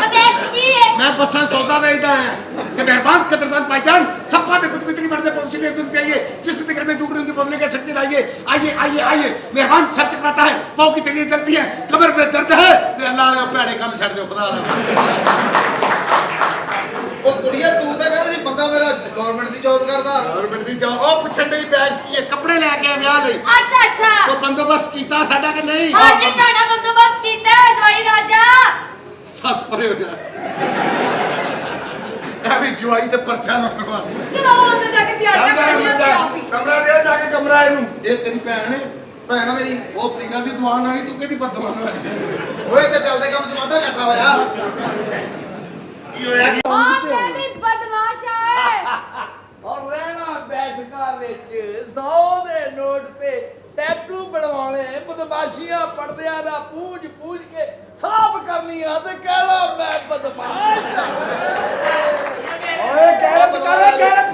ਅਬੈਚ ਕੀ ਹੈ? मैं बसा सौदा बेचता है कि मेहरबान कदरदान भाईजान सप्पा ने कुछ मित्री मर्दे पहुंचने दूध पिलाइए जिस भी घर में दूर रहती पब्लिक के शक्ति आइए आइए आइए आइए मेहरबान सर चकराता है पाँव की तकलीफ चलती है कमर में दर्द है अल्लाह ने भैड़े काम छड़ दो खुदा ਉਹ ਕੁੜੀਏ ਤੂੰ ਤਾਂ ਕਹਿੰਦੀ ਸੀ ਬੰਦਾ ਮੇਰਾ ਗਵਰਨਮੈਂਟ ਦੀ ਜੌਬ ਕਰਦਾ। गवर्नमेंट दी जाओ ओ पुछन नहीं बैग की कपड़े लेके आ ब्याह लई ਅੱਛਾ ਅੱਛਾ तो बंदोबस्त कीता साडा कि नहीं ਹਾਂ ਜੀ ਤੁਹਾਡਾ ਬੰਦੋਬਸਤ ਕੀਤਾ ਹੈ ਜਵਾਈ ਰਾਜਾ। सस परे हो जा ए भी जवाई ते परछा ना करवा ਚਲੋ ਅੰਦਰ ਜਾ ਕੇ ਤਿਆਰ ਚੱਲ ਕਰ ਜਾ ਕਮਰਾ ਦੇ ਜਾ ਕੇ ਕਮਰਾ ਇਹਨੂੰ। ये तेरी भैन है ਭੈਣ ਮੇਰੀ वो पीरा दी दुआ ना तू कहदी बददुआ ना ਓਏ ਤੇ ਚੱਲਦੇ ਕੰਮ ਚ ਵਾਧਾ ਘਟਾ ਹੋਇਆ। ਕੀ ਹੋਇਆ ਕੀ? ਆਪ ਕਹਿੰਦੀ ਬਦਮਾਸ਼ ਹੈ। ਔਰ ਰਹਿਣਾ ਬੈਠਕਾਂ ਵਿੱਚ 100 ਦੇ ਨੋਟ ਤੇ ਟੈਟੂ ਬਣਵਾਉਣੇ ਬਦਮਾਸ਼ੀਆਂ ਪਰਦਿਆਂ ਦਾ ਪੂੰਝ ਪੂੰਝ ਕੇ ਸਾਫ਼ ਕਰਨੀਆਂ ਤੇ ਕਹਿਣਾ ਮੈਂ ਬਦਮਾਸ਼ ਓਏ ਗੈਰਤ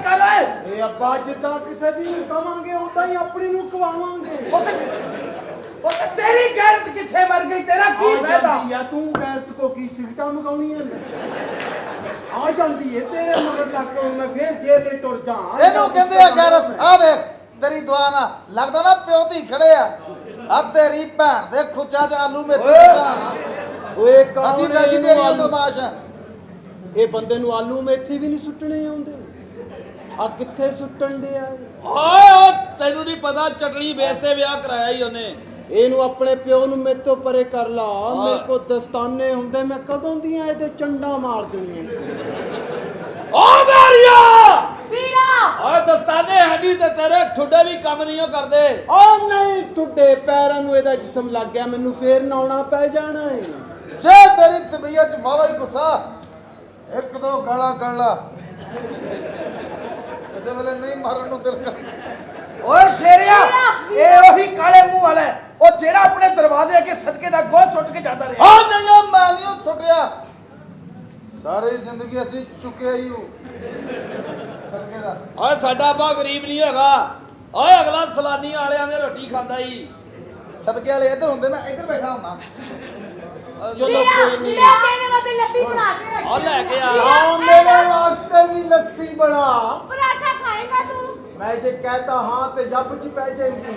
ਕਰ ਇਹ ਅੱਬਾ ਜਿੱਦਾਂ ਕਿਸੇ ਦੀ ਕਵਾਂਗੇ ਉਦਾਂ ਹੀ ਆਪਣੀ ਨੂੰ ਕਵਾਵਾਂਗੇ ਉਹ ਤੇ ਤੇਰੀ ਗੈਰਤ ਕਿੱਥੇ ਮਰ ਗਈ ਤੇਰਾ ਕੀ ਫਾਇਦਾ या तू गैरत को की सिगटा मंगाउनी है आ जाती है तेरे मगर लग के मैं फिर जेल ले टुर जा ਇਹਨੂੰ ਕਹਿੰਦੇ ਆ ਗੈਰਤ। ਆ ਦੇਖ ਤੇਰੀ ਦੁਆ ਨਾ ਲੱਗਦਾ ਨਾ ਪਿਓ ਧੀ ਖੜੇ ਆ। ਆ ਤੇਰੀ ਭੈਣ ਦੇ ਖੁੱਚਾਂ 'ਚ ਆਲੂ ਮੇਥੀ ਓਏ ਅਸੀਂ ਵੈਜੀਟੇਰੀਅਨ ਤੋਂ ਬਾਸ਼ ਆ। ਇਹ ਬੰਦੇ ਨੂੰ ਆਲੂ ਮੇਥੀ ਵੀ ਨਹੀਂ ਸੁੱਟਣੇ ਆਉਂਦੇ ਆ ਕਿੱਥੇ ਸੁੱਟਣ ਦੇ ਆ ਓਏ ਉਹ ਤੈਨੂੰ ਨਹੀਂ ਪਤਾ ਚਟਣੀ ਵੇਚ ਤੇ ਵਿਆਹ ਕਰਾਇਆ ਹੀ ਉਹਨੇ ਇਹਨੂੰ ਆਪਣੇ ਪਿਓ ਨੂੰ ਮੇਰੇ ਤੋਂ ਪਰੇ ਕਰ ਲਾ ਮੇਰੇ ਕੋ ਦਸਤਾਨੇ ਹੁੰਦੇ ਮੈਂ ਕਦੋਂ ਦੀਆਂ ਇਹਦੇ ਚੰਡਾ ਮਾਰ ਦੇਣੀਆਂ ਓ ਮੇਰੀਆ ਵੀਰਾ ਓਏ ਦਸਤਾਨੇ ਹੱਡੀ ਤੇ ਤੇਰੇ ਠੁੱਡੇ ਵੀ ਕੰਮ ਨਹੀਂ ਕਰਦੇ ਓ ਨਹੀਂ ਟੁੱਡੇ ਪੈਰਾਂ ਨੂੰ ਇਹਦਾ ਜਿਸਮ ਲੱਗ ਗਿਆ ਮੈਨੂੰ ਫੇਰ ਨਾਉਣਾ ਪੈ ਜਾਣਾ ਏ ਜੇ ਤੇਰੀ ਤਬੀਅਤ 'ਚ ਵਾਵਾ ਹੀ ਗੁੱਸਾ ਇੱਕ ਦੋ ਗਾਲਾਂ ਕੱਢ ਲਾ ਕਿਸੇ ਵੇਲੇ ਨਹੀਂ ਮਾਰਨ ਨੂੰ ਦਿਲ ਕਰ। ਓਏ ਸ਼ੇਰਿਆ ਇਹ ਉਹੀ ਕਾਲੇ ਮੂੰਹ ਵਾਲਾ ਉਹ ਜਿਹੜਾ ਆਪਣੇ ਦਰਵਾਜ਼ੇ ਅੱਗੇ ਸਦਕੇ ਦਾ ਗੋਹ ਸੁੱਟ ਕੇ ਜਾਂਦਾ ਰਿਹਾ ਆ ਨਹੀਂ ਮੈਂ ਨਹੀਂ ਸੁੱਟਿਆ ਸਾਰੀ ਜ਼ਿੰਦਗੀ ਅਸੀਂ ਚੁੱਕਿਆ ਹੀ ਹੂੰ ਸਦਕੇ ਦਾ। ਓਏ ਸਾਡਾ ਬਾ ਗਰੀਬ ਨਹੀਂ ਹੈਗਾ ਓਏ ਅਗਲਾ ਸਲਾਨੀ ਵਾਲਿਆਂ ਦੇ ਰੋਟੀ ਖਾਂਦਾ ਹੀ ਸਦਕੇ ਵਾਲੇ ਇੱਧਰ ਹੁੰਦੇ ਮੈਂ ਇੱਧਰ ਬੈਠਾ ਹੁੰਨਾ। ਚਲੋ ਵੀਰਾ ਕੋਈ ਨਹੀਂ ਮੈਂ ਤੇਰੇ ਵਾਸਤੇ ਲੱਸੀ ਬਣਾ ਕੇ ਰੱਖੀ ਆ ਲੈ ਕੇ ਆ ਆ ਮੇਰੇ ਵਾਸਤੇ ਵੀ ਲੱਸੀ ਬਣਾ ਪਰਾਠਾ ਖਾਏਗਾ ਤੂੰ मैं जो कहता हाँ तो जब ची पै जाएगी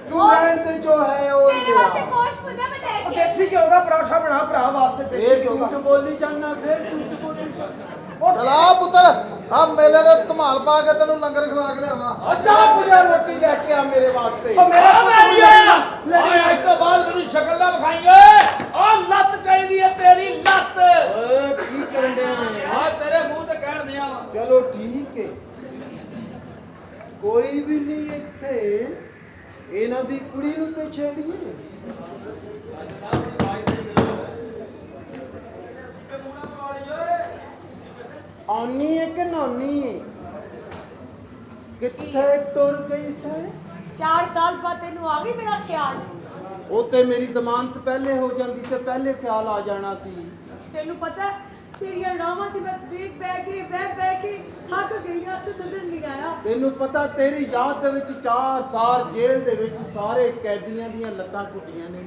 तू रहन दे जो है वो ਤੇਰੇ ਵਾਸਤੇ ਕੋਸ਼ ਪੁੰਨਾ ਮੈਂ ਲੈ ਕੇ ਦੇਸੀ ਘਿਓ ਦਾ ਪਰੌਠਾ ਬਣਾ ਭਰਾ ਵਾਸਤੇ फिर झूठ बोली जाना फिर झूठ बोली जाना ਚਲਾ ਪੁੱਤਰ ਆ ਮੇਲੇ ਦੇ ਧਮਾਲ ਪਾ ਕੇ ਤੈਨੂੰ ਲੰਗਰ ਖਵਾ ਕੇ ਲਿਆਵਾਂ। अच्छा बुढ़िया रोटी लेके आ मेरे वास्ते ਓ ਮੇਰਾ ਪੁੱਤ ਓਏ ਅੱਜ ਤੋਂ ਬਾਅਦ ਮੈਨੂੰ ਸ਼ਕਲ ਨਾ ਵਿਖਾਈ ਓਏ ਓ ਲੱਤ ਚਾਹੀਦੀ ਹੈ ਤੇਰੀ ਲੱਤ ओए की करने ਆ ਤੇਰੇ ਮੂੰਹ ਤੇ ਕਹਿਣ ਦਿਆਂ ਵਾ चलो ठीक है कोई भी नहीं ਇੱਥੇ ਇਹਨਾਂ ਦੀ ਕੁੜੀ ਨੂੰ ਤੇ ਛੇੜੀਏ ਆਨੀ ਹੈ ਕਿ ਨਾਨੀ ਹੈ ਕਿੱਥੇ ਟੁਰ ਗਈ ਸੈ 4 ਸਾਲ ਬਾਅਦ ਤੈਨੂੰ ਆ ਗਈ ਮੇਰਾ ਖਿਆਲ ਉਹ ਤੇ ਮੇਰੀ ਜ਼ਮਾਨਤ ਪਹਿਲੇ ਹੋ ਜਾਂਦੀ ਤੇ ਪਹਿਲੇ ਖਿਆਲ ਆ ਜਾਣਾ ਸੀ ਤੈਨੂੰ ਪਤਾ ਤੇਰੀਆਂ ਨਾਵਾਂ ਤੇ ਮੈਂ ਬਹਿ ਕੇ ਥੱਕ ਗਈ ਆ ਤੂੰ ਨਜ਼ਰ ਨਹੀਂ ਆਇਆ ਤੈਨੂੰ ਪਤਾ ਤੇਰੀ ਯਾਦ ਦੇ ਵਿੱਚ 4 ਸਾਲ ਜੇਲ੍ਹ ਦੇ ਵਿੱਚ ਸਾਰੇ ਕੈਦੀਆਂ ਦੀਆਂ ਲੱਤਾਂ ਕੁੱਟੀਆਂ ਨੇ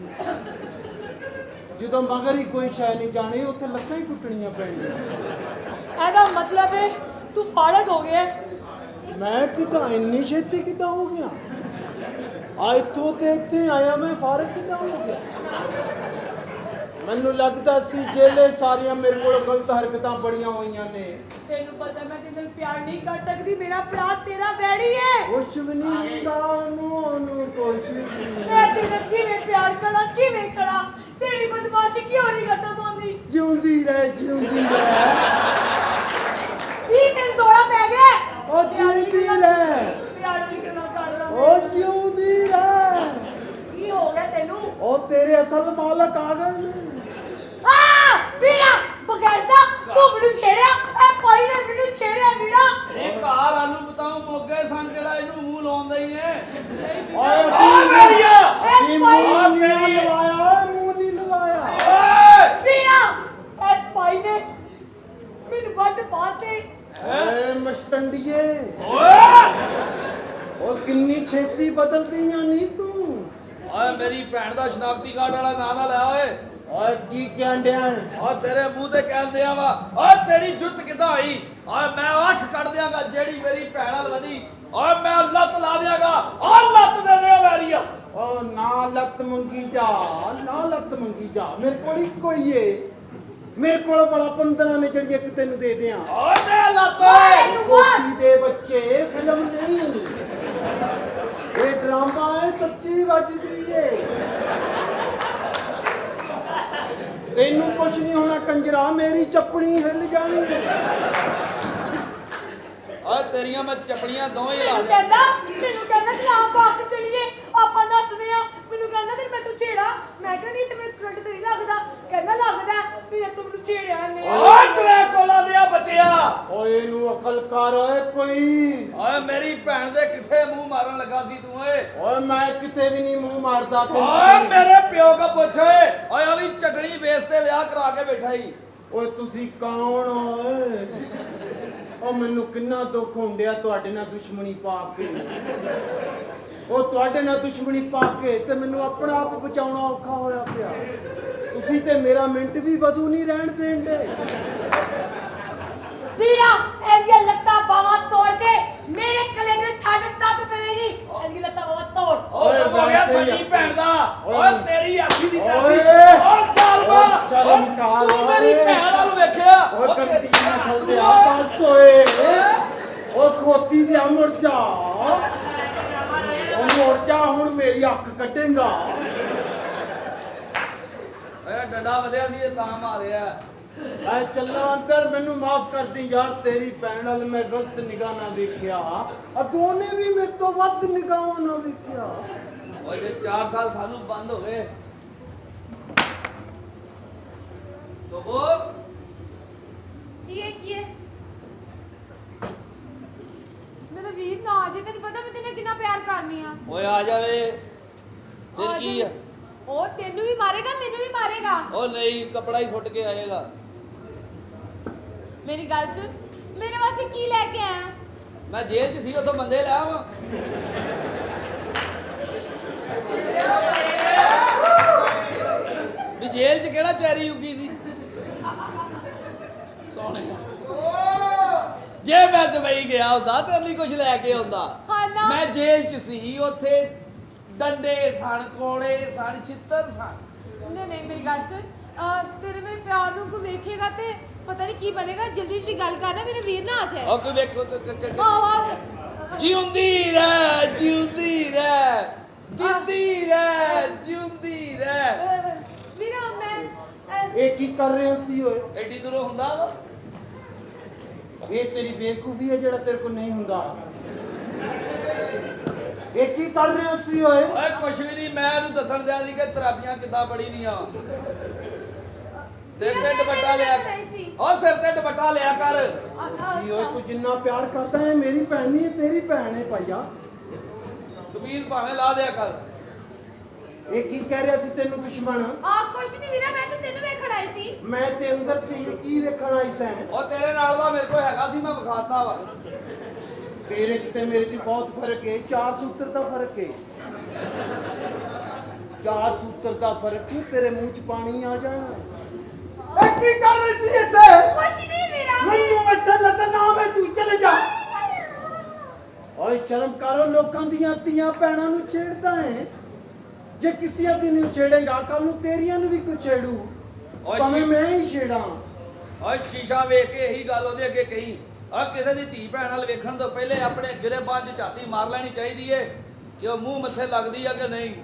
ਜਦੋਂ ਮਗਰ ਹੀ ਕੋਈ ਸ਼ੈ ਨਹੀਂ ਜਾਣੀ ਉੱਥੇ ਲੱਤਾਂ ਹੀ ਕੁੱਟਣੀਆਂ ਪੈਣੀਆਂ ਇਹਦਾ ਮਤਲਬ ਹੈ ਤੂੰ ਫਾਰਗ ਹੋ ਗਿਆ ਮੈਂ ਕਿਦਾਂ ਇੰਨੀ ਛੇਤੀ ਕਿਦਾਂ ਹੋ ਗਿਆ ਆ ਇੱਥੋਂ ਤੇ ਇੱਥੇ ਆਇਆ ਮੈਂ ਫਾਰਗ ਕਿਦਾਂ ਹੋ ਗਿਆ ਮੈਨੂੰ ਲੱਗਦਾ ਸੀ ਜੇਲੇ ਸਾਰੀਆਂ ਮੇਰੇ ਕੋਲ ਗਲਤ ਹਰਕਤਾਂ ਬੜੀਆਂ ਹੋਈਆਂ ਨੇ ਤੈਨੂੰ ਪਤਾ ਮੈਂ ਤੇਰੇ ਨਾਲ ਪਿਆਰ ਨਹੀਂ ਕਰ ਸਕਦੀ ਮੇਰਾ ਭਰਾ ਤੇਰਾ ਵੈੜੀ ਹੈ ਕੁਛ ਵੀ ਨਹੀਂ ਹੁੰਦਾ ਉਹਨੂੰ ਕੁਛ ਵੀ ਨਹੀਂ ਮੈਂ ਤੇਰੇ ਨਾਲ ਕਿਵੇਂ ਪਿਆਰ ਕਰਾਂ ਕਿਵੇਂ ਕਰਾਂ ਤੇਰੀ ਬਦਮਾਸ਼ੀ ਕਿਉਂ ਨਹੀਂ ਖਤਮ ਹੁੰਦੀ ਜਿਉਂਦੀ ਰਹਿ ਕੀ ਤੈਨੂੰ ਦੌੜਾ ਪੈ ਗਿਆ ਉਹ ਜਿਉਂਦੀ ਰਹਿ ਪਿਆਰ ਨਹੀਂ ਕਰਨਾ ਕਰ ਉਹ ਜਿਉਂਦੀ ਰਹਿ ਕੀ ਹੋ ਗਿਆ ਤੈਨੂੰ ਉਹ ਤੇਰੇ ਅਸਲ ਮਾਲਕ ਆ ਗਏ ਨੇ ਆ ਵੀਰਾ ਬਗੈਰਦਾ ਤੂੰ ਮੈਨੂੰ ਛੇੜਿਆ ਇਹ ਕੋਈ ਨੇ ਮੈਨੂੰ ਛੇੜਿਆ ਵੀਰਾ ਇਹ ਘਰ ਆਲੂ ਬਤਾਉ ਮੋਗੇ ਸਨ ਜਿਹੜਾ ਇਹਨੂੰ ਮੂੰਹ ਲਾਉਂਦਾ ਹੀ ਏ ਓਏ ਓ ਮੇਰੀਆ ਅਸੀਂ ਮੂੰਹ ਨਹੀਂ ਲਵਾਇਆ ਮੂੰਹ ਨਹੀਂ ਲਵਾਇਆ ਓਏ ਵੀਰਾ ਇਸ ਭਾਈ ਨੇ ਮੈਨੂੰ ਵੱਟ ਪਾਤੇ ਓਏ ਮਸਟੰਡੀਏ ਓਏ ਉਹ ਕਿੰਨੀ ਛੇਤੀ ਬਦਲਦੀਆਂ ਨਹੀਂ ਤੂੰ ਓਏ ਮੇਰੀ ਭੈਣ ਦਾ ਸ਼ਨਾਖਤੀ ਕਾਰਡ ਵਾਲਾ ਨਾਂ ਨਾ ਲੈ ਓਏ ਓਏ ਕੀ ਕਹਿੰਦਿਆ ਓ ਤੇਰੇ ਮੂੰਹ ਤੇ ਕਹਿੰਦੇ ਆ ਵਾ ਓਏ ਤੇਰੀ ਜੁੱਤ ਕਿੱਦਾਂ ਹੋਈ ਓਏ ਮੈਂ ਅੱਖ ਕੱਢ ਦਿਆਂਗਾ ਜਿਹੜੀ ਮੇਰੀ ਭੈਣ ਨਾਲ ਵਧੀ ਓਏ ਮੈਂ ਲੱਤ ਲਾ ਦਿਆਂਗਾ ਓ ਲੱਤ ਦੇ ਦੇ ਮੇਰੀਆ ਓ ਨਾ ਲੱਤ ਮੰਗੀ ਜਾ ਮੇਰੇ ਕੋਲ ਇੱਕੋ ਹੀ ਏ ਮੇਰੇ ਕੋਲ ਬੜਾ 15 ਨੇ ਜਿਹੜੀ ਇੱਕ ਤੈਨੂੰ ਦੇ ਦਿਆਂ ਓਏ ਤੇ ਲੱਤ ਓਏ ਕੋਟੀ ਦੇ ਬੱਚੇ ਫਿਲਮ ਨਹੀਂ ਇਹ ਡਰਾਮਾ ਹੈ ਸੱਚੀ ਵੱਜਦੀ ਏ ਤੈਨੂੰ ਕੁਛ ਨਹੀਂ ਹੋਣਾ ਕੰਜਰਾ ਮੇਰੀ ਚੱਪਣੀ ਹਿੱਲ ਜਾਣੀ ਓਏ ਤੇਰੀਆਂ ਮੈਂ ਚੱਪੜੀਆਂ ਦੋਵੇਂ ਹੀ ਲਾ ਮੈਨੂੰ ਕਹਿੰਦਾ ਕਿ ਆਪਾਂ ਅੱਖ ਚਲੀਏ ਆਪਾਂ ਨੱਸਦੇ ਆ ਮੈਨੂੰ ਕਹਿੰਦਾ ਤੇ ਮੈਂ ਤੂੰ ਛੇੜਾ ਮੈਂ ਕਿਹਾ ਨਹੀਂ ਤੇ ਮੈਨੂੰ ਕਰੰਟ ਤੇ ਨਹੀਂ ਲੱਗਦਾ ਕਹਿੰਦਾ ਲੱਗਦਾ ਫਿਰ ਤੂੰ ਮੈਨੂੰ ਛੇੜਿਆ ਨੇ ਓਏ ਤੇਰੇ ਕੋਲਾ ਦੇ ਬੱਚਿਆ ਓਏ ਇਹਨੂੰ ਅਕਲ ਕਰ ਓਏ ਕੋਈ ਓਏ ਮੇਰੀ ਭੈਣ ਦੇ ਕਿੱਥੇ ਮੂੰਹ ਮਾਰਨ ਲੱਗਾ ਸੀ ਤੂੰ ਓਏ ਓਏ ਮੈਂ ਕਿਤੇ ਵੀ ਨਹੀਂ ਮੂੰਹ ਮਾਰਦਾ ਓਏ ਮੇਰੇ ਪਿਓ ਕੋ ਪੁੱਛ ਓਏ ਆ ਵੀ ਚਟਣੀ ਵੇਚ ਤੇ ਵਿਆਹ ਕਰਾ ਕੇ ਬੈਠਾ ਹੀ ਓਏ ਤੁਸੀਂ ਕੌਣ ਓਏ ਉਹ ਮੈਨੂੰ ਕਿੰਨਾ ਦੁੱਖ ਹੁੰਦਿਆ ਤੁਹਾਡੇ ਨਾਲ ਦੁਸ਼ਮਣੀ ਪਾ ਕੇ ਉਹ ਤੁਹਾਡੇ ਨਾਲ ਦੁਸ਼ਮਣੀ ਪਾ ਕੇ ਤੇ ਮੈਨੂੰ ਆਪਣਾ ਆਪ ਬਚਾਉਣਾ ਔਖਾ ਹੋਇਆ ਪਿਆ। ਤੁਸੀਂ ਤੇ ਮੇਰਾ ਮਿੰਟ ਵੀ ਵਧੂ ਨਹੀਂ ਰਹਿਣ ਦੇਂਦੇ। ਵੀਰਾ ਇਹਦੀਆਂ ਲੱਤਾਂ ਬਾਵਾ ਤੋੜ ਕੇ ਮੇਰੇ ਕਲੇ ਦੇ ਠੰਡ ਤੱਕ ਪਵੇਗੀ। ਇਹਦੀਆਂ ਲੱਤਾਂ ਬਾਵਾ ਤੋੜ। ਓਏ ਹੋ ਗਿਆ ਸੱਚੀ ਭੈਣ ਦਾ। ਓਏ ਤੇਰੀ ਆਖੀ ਦੀ ਤਾਸੀ। ਓਏ ਓ ਚੱਲਵਾ ਸ਼ਰਮ ਕਰ ਤੂੰ ਮੇਰੀ ਭੈਣ ਵੱਲ ਵੇਖਿਆ। ਓਏ ਕੰਟੀ ਨਸਲ ਦੇ ਆ ਦੱਸ ਓਏ। ਓ ਖੋਤੀ ਦੇ ਮੁੜ ਜਾ। ਉਹ ਮੁੜ ਜਾ ਹੁਣ ਮੇਰੀ ਅੱਖ ਕੱਟੇਗਾ। ਓਏ ਡੰਡਾ ਵਧਿਆ ਸੀ ਇਹ ਤਾਂ ਮਾਰਿਆ। ਐ ਚੱਲਾਂ ਅੰਦਰ ਮੈਨੂੰ ਮਾਫ ਕਰ ਦੀ ਯਾਰ ਤੇਰੀ ਭੈਣ ਨਾਲ ਮੈਂ ਗਲਤ ਨਿਗਾਹ ਨਾਲ ਵੇਖਿਆ। ਅੱਗੋਂ ਨੇ ਵੀ ਮੇਰੇ ਤੋਂ ਵੱਧ ਨਿਗਾਹਾਂ ਨਾਲ ਵੇਖਿਆ। ਓਏ ਜੇ 4 ਸਾਲ ਸਾਨੂੰ ਬੰਦ ਹੋ ਗਏ। ਸੋਬੋ ਕੀ ਹੈ ਮੇਰਾ ਵੀਰ ਨਾ ਅਜੇ ਤੈਨੂੰ ਪਤਾ ਮੈਂ ਤੈਨੂੰ ਕਿੰਨਾ ਪਿਆਰ ਕਰਨੀ ਆ। ਓਏ ਆ ਜਾਵੇ ਫਿਰ ਕੀ ਆ? ਉਹ ਤੈਨੂੰ ਵੀ ਮਾਰੇਗਾ ਮੈਨੂੰ ਵੀ ਮਾਰੇਗਾ। ਉਹ ਨਹੀਂ ਕਪੜਾ ਹੀ ਸੁੱਟ ਕੇ ਆਏਗਾ। ਮੇਰੀ ਗੱਲ ਸੁਣ ਮੇਰੇ ਵਾਸਤੇ ਕੀ ਲੈ ਕੇ ਆਇਆ? ਮੈਂ ਜੇਲ੍ਹ 'ਚ ਸੀ ਉੱਥੋਂ ਬੰਦੇ ਲੈ ਆਵਾਂ। ਵੀ ਜੇਲ੍ਹ 'ਚ ਕਿਹੜਾ ਚੈਰੀ ਉੱਗੀ ਸੀ ਸੋਹਣੇ। ਜੇ ਮੈਂ ਦੁਬਈ ਗਿਆ ਹੁੰਦਾ ਤੇ ਨਹੀਂ ਕੁਝ ਲੈ ਕੇ ਆਉਂਦਾ। ਹਾਂ ਨਾ। ਮੈਂ ਜੇਲ੍ਹ 'ਚ ਸੀ ਉੱਥੇ ਡੰਡੇ ਸਣ ਕੋੜੇ ਸਣ ਛਿੱਤਰ ਸਣ। ਨਹੀਂ ਮੇਰੀ ਗੱਲ ਸੁਣ ਤੇਰੇ ਮੇਰੇ ਪਿਆਰ ਨੂੰ ਕੋਈ ਵੇਖੇਗਾ ਤੇ ਪਤਾ ਨਹੀਂ ਕੀ ਬਣੇਗਾ। ਜਲਦੀ ਜਲਦੀ ਗੱਲ ਕਰ ਨਾ ਮੇਰੇ ਵੀਰ ਨਾ ਆ ਜਾਏ। ਉਹ ਕੋਈ ਵੇਖੋ ਵਾਹ ਜਿਉਂਦੀ ਰਹਿ ਜਿਉਂਦੀ ਰਹਿ ਜਿਉਂਦੀ ਰਹਿ ਜਿਉਂਦੀ ਰਹਿ। ਵੀਰਾ ਮੈਂ ਇਹ ਕੀ ਕਰ ਰਹੇ ਸੀ ਓਏ? ਐਡੀ ਦੂਰੋਂ ਹੁੰਦਾ ਵਾ। ਇਹ ਤੇਰੀ ਬੇਵਕੂਫੀ ਹੈ ਜਿਹੜਾ ਤੇਰੇ ਕੋਲ ਨਹੀਂ ਹੁੰਦਾ। ਇਹ ਕੀ ਕਰ ਰਹੇ ਸੀ ਓਏ? ਓਏ ਕੁਛ ਵੀ ਨਹੀਂ ਮੈਂ ਇਹਨੂੰ ਦੱਸਣ ਦਿਆ ਸੀ ਕਿ ਤਰਾਬੀਆਂ ਕਿੱਦਾਂ ਬੜੀ ਦੀਆਂ। ਸਿਰ ਤੇ ਦੁਪੱਟਾ ਲਿਆ ਉਹ ਸਿਰ ਤੇ ਦੁਪੱਟਾ ਲਿਆ ਕਰ। ਕੀ ਓਏ ਤੂੰ ਜਿੰਨਾ ਪਿਆਰ ਕਰਦਾ ਹੈ ਮੇਰੀ ਭੈਣ ਨਹੀਂ ਹੈ ਤੇਰੀ ਭੈਣ ਹੈ ਭਾਈਆ। ਕਬੀਲ ਭਾਵੇਂ ਲਾ ਦਿਆ ਕਰ। ਇਹ ਕੀ ਕਹਿ ਰਿਹਾ ਸੀ ਤੈਨੂੰ ਦੁਸ਼ਮਣ? ਕੁਛ ਨਹੀਂ ਵੀਰਾ ਮੈਂ ਤਾਂ ਤੈਨੂੰ ਵੇਖਣ ਆਈ ਸੀ। ਮੈਂ ਤੇ ਅੰਦਰ ਸੀ ਕੀ ਵੇਖਣ ਆਈ ਸੈਂ? ਉਹ ਤੇਰੇ ਨਾਲ ਦਾ ਮੇਰੇ ਕੋਲ ਹੈਗਾ ਸੀ ਮੈਂ ਵਿਖਾਤਾ ਵਾ। ਤੇਰੇ ਚ ਤੇ ਮੇਰੇ ਚ ਬਹੁਤ ਫਰਕ ਹੈ। 4 ਸੂਤਰ ਦਾ ਫਰਕ ਹੈ। 4 ਸੂਤਰ ਦਾ ਫਰਕ ਹੈ। ਤੇਰੇ ਮੂੰਹ ਚ ਪਾਣੀ ਆ ਜਾਣਾ। ਇਹ ਕੀ ਕਰ ਰਹੀ ਸੀ ਇੱਥੇ? ਕੁਛ ਨਹੀਂ ਵੀਰਾ। ਮੈਨੂੰ ਇੱਥੇ ਨਜ਼ਰ ਨਾ ਆਵੇ ਤੂੰ ਚਲੇ ਜਾ। ਓਏ ਸ਼ਰਮ ਕਰੋ ਲੋਕਾਂ ਦੀਆਂ ਧੀਆਂ ਭੈਣਾਂ ਨੂੰ ਛੇੜਦਾ ਹੈ। ਜੇ ਕਿਸੇ ਦੀ ਨੂੰ ਛੇੜੇਗਾ ਕੱਲ ਨੂੰ ਤੇਰੀਆਂ ਨੂੰ ਵੀ ਕੋਈ ਛੇੜੂ। ਭਾਵੇਂ ਮੈਂ ਹੀ ਛੇੜਾਂ। ਓਏ ਸ਼ੀਸ਼ਾ ਵੇਖ ਕੇ ਇਹੀ ਗੱਲ ਉਹਦੇ ਅੱਗੇ ਕਹੀ। ਆ ਕਿਸੇ ਦੀ ਧੀ ਭੈਣ ਨਾਲ ਵੇਖਣ ਤੋਂ ਪਹਿਲੇ ਆਪਣੇ ਗਿਰੇਬਾਨ 'ਚ ਝਾਤੀ ਮਾਰ ਲੈਣੀ ਚਾਹੀਦੀ ਏ ਕਿ ਉਹ ਮੂੰਹ ਮੱਥੇ ਲੱਗਦੀ ਆ ਕਿ ਨਹੀਂ।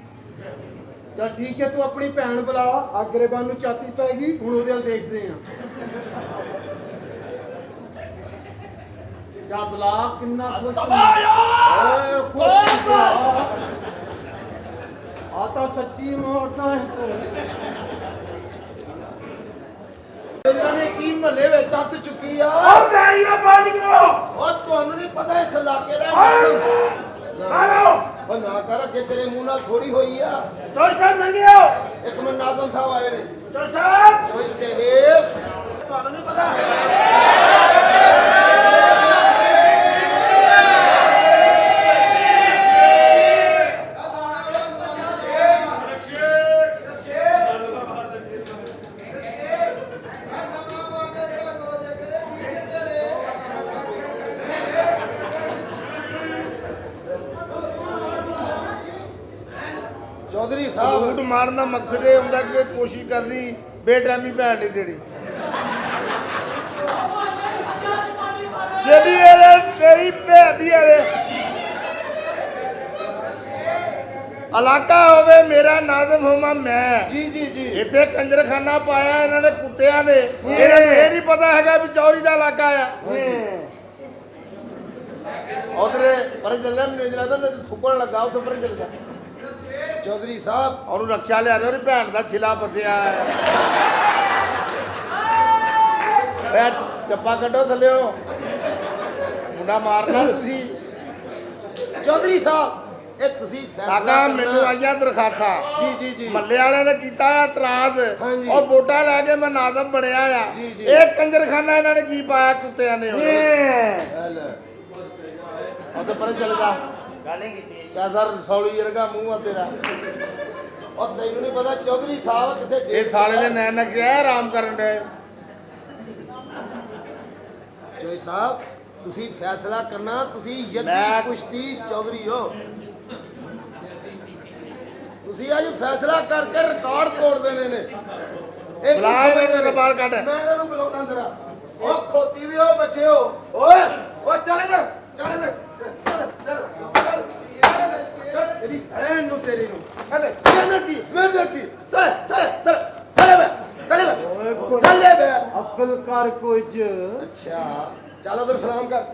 ਚੱਲ ਠੀਕ ਹੈ ਤੂੰ ਆਪਣੀ ਭੈਣ ਬੁਲਾ। ਆ ਗਰੇਬਾਨ ਨੂੰ ਝਾਤੀ ਪੈਗੀ ਹੁਣ ਉਹਦੇ ਵੱਲ ਦੇਖਦੇ ਆ। ਜਾ ਬੁਲਾ ਕਿੰਨਾ ਖੁਸ਼ ਓਏ ਖੁਸ਼ ਆ ਤਾਂ ਸੱਚੀ ਮੋੜਦਾ ਹੈ ਤੂੰ। ਇਹਨਾਂ ਨੇ ਕੀ ਮਹੱਲੇ ਵਿੱਚ ਹੱਥ ਚੁੱਕੀ ਆ। ਉਹ ਗਾੜੀਆਂ ਬੰਦ ਕਰੋ। ਉਹ ਤੁਹਾਨੂੰ ਨਹੀਂ ਪਤਾ ਇਸ ਇਲਾਕੇ ਦਾ ਆਓ ਉਹ ਨਾ ਕਰ ਅੱਗੇ ਤੇਰੇ ਮੂੰਹ ਨਾਲ ਥੋੜੀ ਹੋਈ ਆ। ਚੋਰ ਸਾਹਿਬ ਲੰਘਿਓ। ਇੱਕ ਮਿੰਟ ਨਾਜ਼ਮ ਸਾਹਿਬ ਆਏ ਨੇ। ਚੋਰ ਸਾਹਿਬ ਚੋਈ ਸਾਹਿਬ ਤੁਹਾਨੂੰ ਨਹੀਂ ਪਤਾ ਚੌਧਰੀ ਸਾਹਿਬ ਸਲੂਟ ਮਾਰਨ ਦਾ ਮਕਸਦ ਇਹ ਹੁੰਦਾ ਕਿ ਕੋਸ਼ਿਸ਼ ਕਰਨੀ ਬੇਡਰਾਮੀ ਭੈਣ ਨਹੀਂ ਦੇਣੀ। ਜਿਹੜੀ ਇਹ ਤੇਰੀ ਭੈਣ ਦੀ ਆਵੇ ਇਲਾਕਾ ਹੋਵੇ ਮੇਰਾ ਨਾਜ਼ਮ ਹੋਵਾਂ ਮੈਂ। ਜੀ ਜੀ ਜੀ ਇੱਥੇ ਕੰਜਰਖਾਨਾ ਪਾਇਆ ਇਹਨਾਂ ਨੇ ਕੁੱਤਿਆਂ ਨੇ। ਇਹਨਾਂ ਨੂੰ ਇਹ ਨਹੀਂ ਪਤਾ ਹੈਗਾ ਵੀ ਚੌਰੀ ਦਾ ਇਲਾਕਾ ਆ। ਉਧਰੇ ਪਰੇ ਚੱਲ ਗਿਆ ਮੈਨੂੰ ਲੱਗਦਾ ਮੈਨੂੰ ਥੁੱਕਣ ਲੱਗਾ ਉੱਥੇ ਪਰੇ ਚੱਲ ਗਿਆ। ਚੌਧਰੀ ਸਾਹਿਬ ਉਹਨੂੰ ਰਕਸ਼ਾ ਲਿਆ ਉਹਦੀ ਭੈਣ ਦਾ ਛਿਲਾ ਫਸਿਆ ਹੈ। ਬੈ ਚੱਪਾ ਕੱਢੋ ਥੱਲਿਓ ਮੁੰਡਾ ਮਾਰਨਾ ਤੁਸੀਂ। ਚੌਧਰੀ ਸਾਹਿਬ ਇਹ ਤੁਸੀਂ ਫੈਸਲਾ ਕਾਕਾ ਮੈਨੂੰ ਆਈਆਂ ਦਰਖਾਸਤਾਂ ਜੀ ਜੀ ਜੀ ਮੱਲੇ ਵਾਲਿਆਂ ਨੇ ਕੀਤਾ ਆ ਇਤਰਾਜ਼। ਹਾਂਜੀ। ਉਹ ਵੋਟਾਂ ਲੈ ਕੇ ਮੈਂ ਨਾਜ਼ਮ ਬਣਿਆ ਆ। ਜੀ, ਜੀ। ਇਹ ਕੰਜਰਖਾਨਾ ਇਹਨਾਂ ਨੇ ਕੀ ਪਾਇਆ ਕੁੱਤਿਆਂ ਨੇ। ਉਹ ਤੇ ਪਰੇ ਚਲੇ ਜਾ ਗੱਲ ਹੀ ਕੀਤੀ ਹੈ ਜੀ। ਕਾ ਸਰ ਰਸੌਲੀ ਵਰਗਾ ਮੂੰਹ ਆ ਤੇਰਾ। ਉਹ ਤੈਨੂੰ ਨਹੀਂ ਪਤਾ ਚੌਧਰੀ ਸਾਹਿਬ ਕਿਸੇ ਇਹ ਸਾਲੇ ਦੇ ਨੈਣ ਕਿਹਾ ਆਰਾਮ ਕਰਨ ਦੇ। ਚੌਧਰੀ ਸਾਹਿਬ ਤੁਸੀਂ ਫੈਸਲਾ ਕਰਨਾ, ਤੁਸੀਂ ਮੈਂ- ਯੱਦੀ ਕੁਸ਼ਤੀ ਚੌਧਰੀ ਹੋ। ਤੁਸੀਂ ਅੱਜ ਫੈਸਲਾ ਕਰਕੇ ਰਿਕਾਰਡ ਤੋੜ ਦੇਣੇ ਨੇ। ਇਹ ਕੀ ਬੁਲਾ ਸਮਝਦੇ ਇਹਨੂੰ ਨੇ? ਬਾਹਰ ਕੱਢ। ਮੈਂ ਇਹਨਾਂ ਨੂੰ ਬੁਲਾਉਣਾ ਜ਼ਰਾ। ਉਹ ਖੋਤੀ ਵੀ ਹੋ ਬੱਚਿਓ। ਓਏ ਓਏ ਚੱਲ ਇੱਧਰ, ਚੱਲ ਇੱਧਰ, ਚੱਲ ਚੱਲ ਤੇਰੀ ਭੈਣ ਨੂੰ ਤੇਰੀ ਨੂੰ ਅਰੇ ਮੇਰੇ ਕੀ ਚੱਲ ਚੱਲ ਚੱਲ ਚੱਲ ਬੇ ਚੱਲੇ ਬੇ। ਅਕਲ ਕਰ ਕੁਝ। ਅੱਛਾ ਚੱਲ ਉਧਰ ਸਲਾਮ ਕਰ,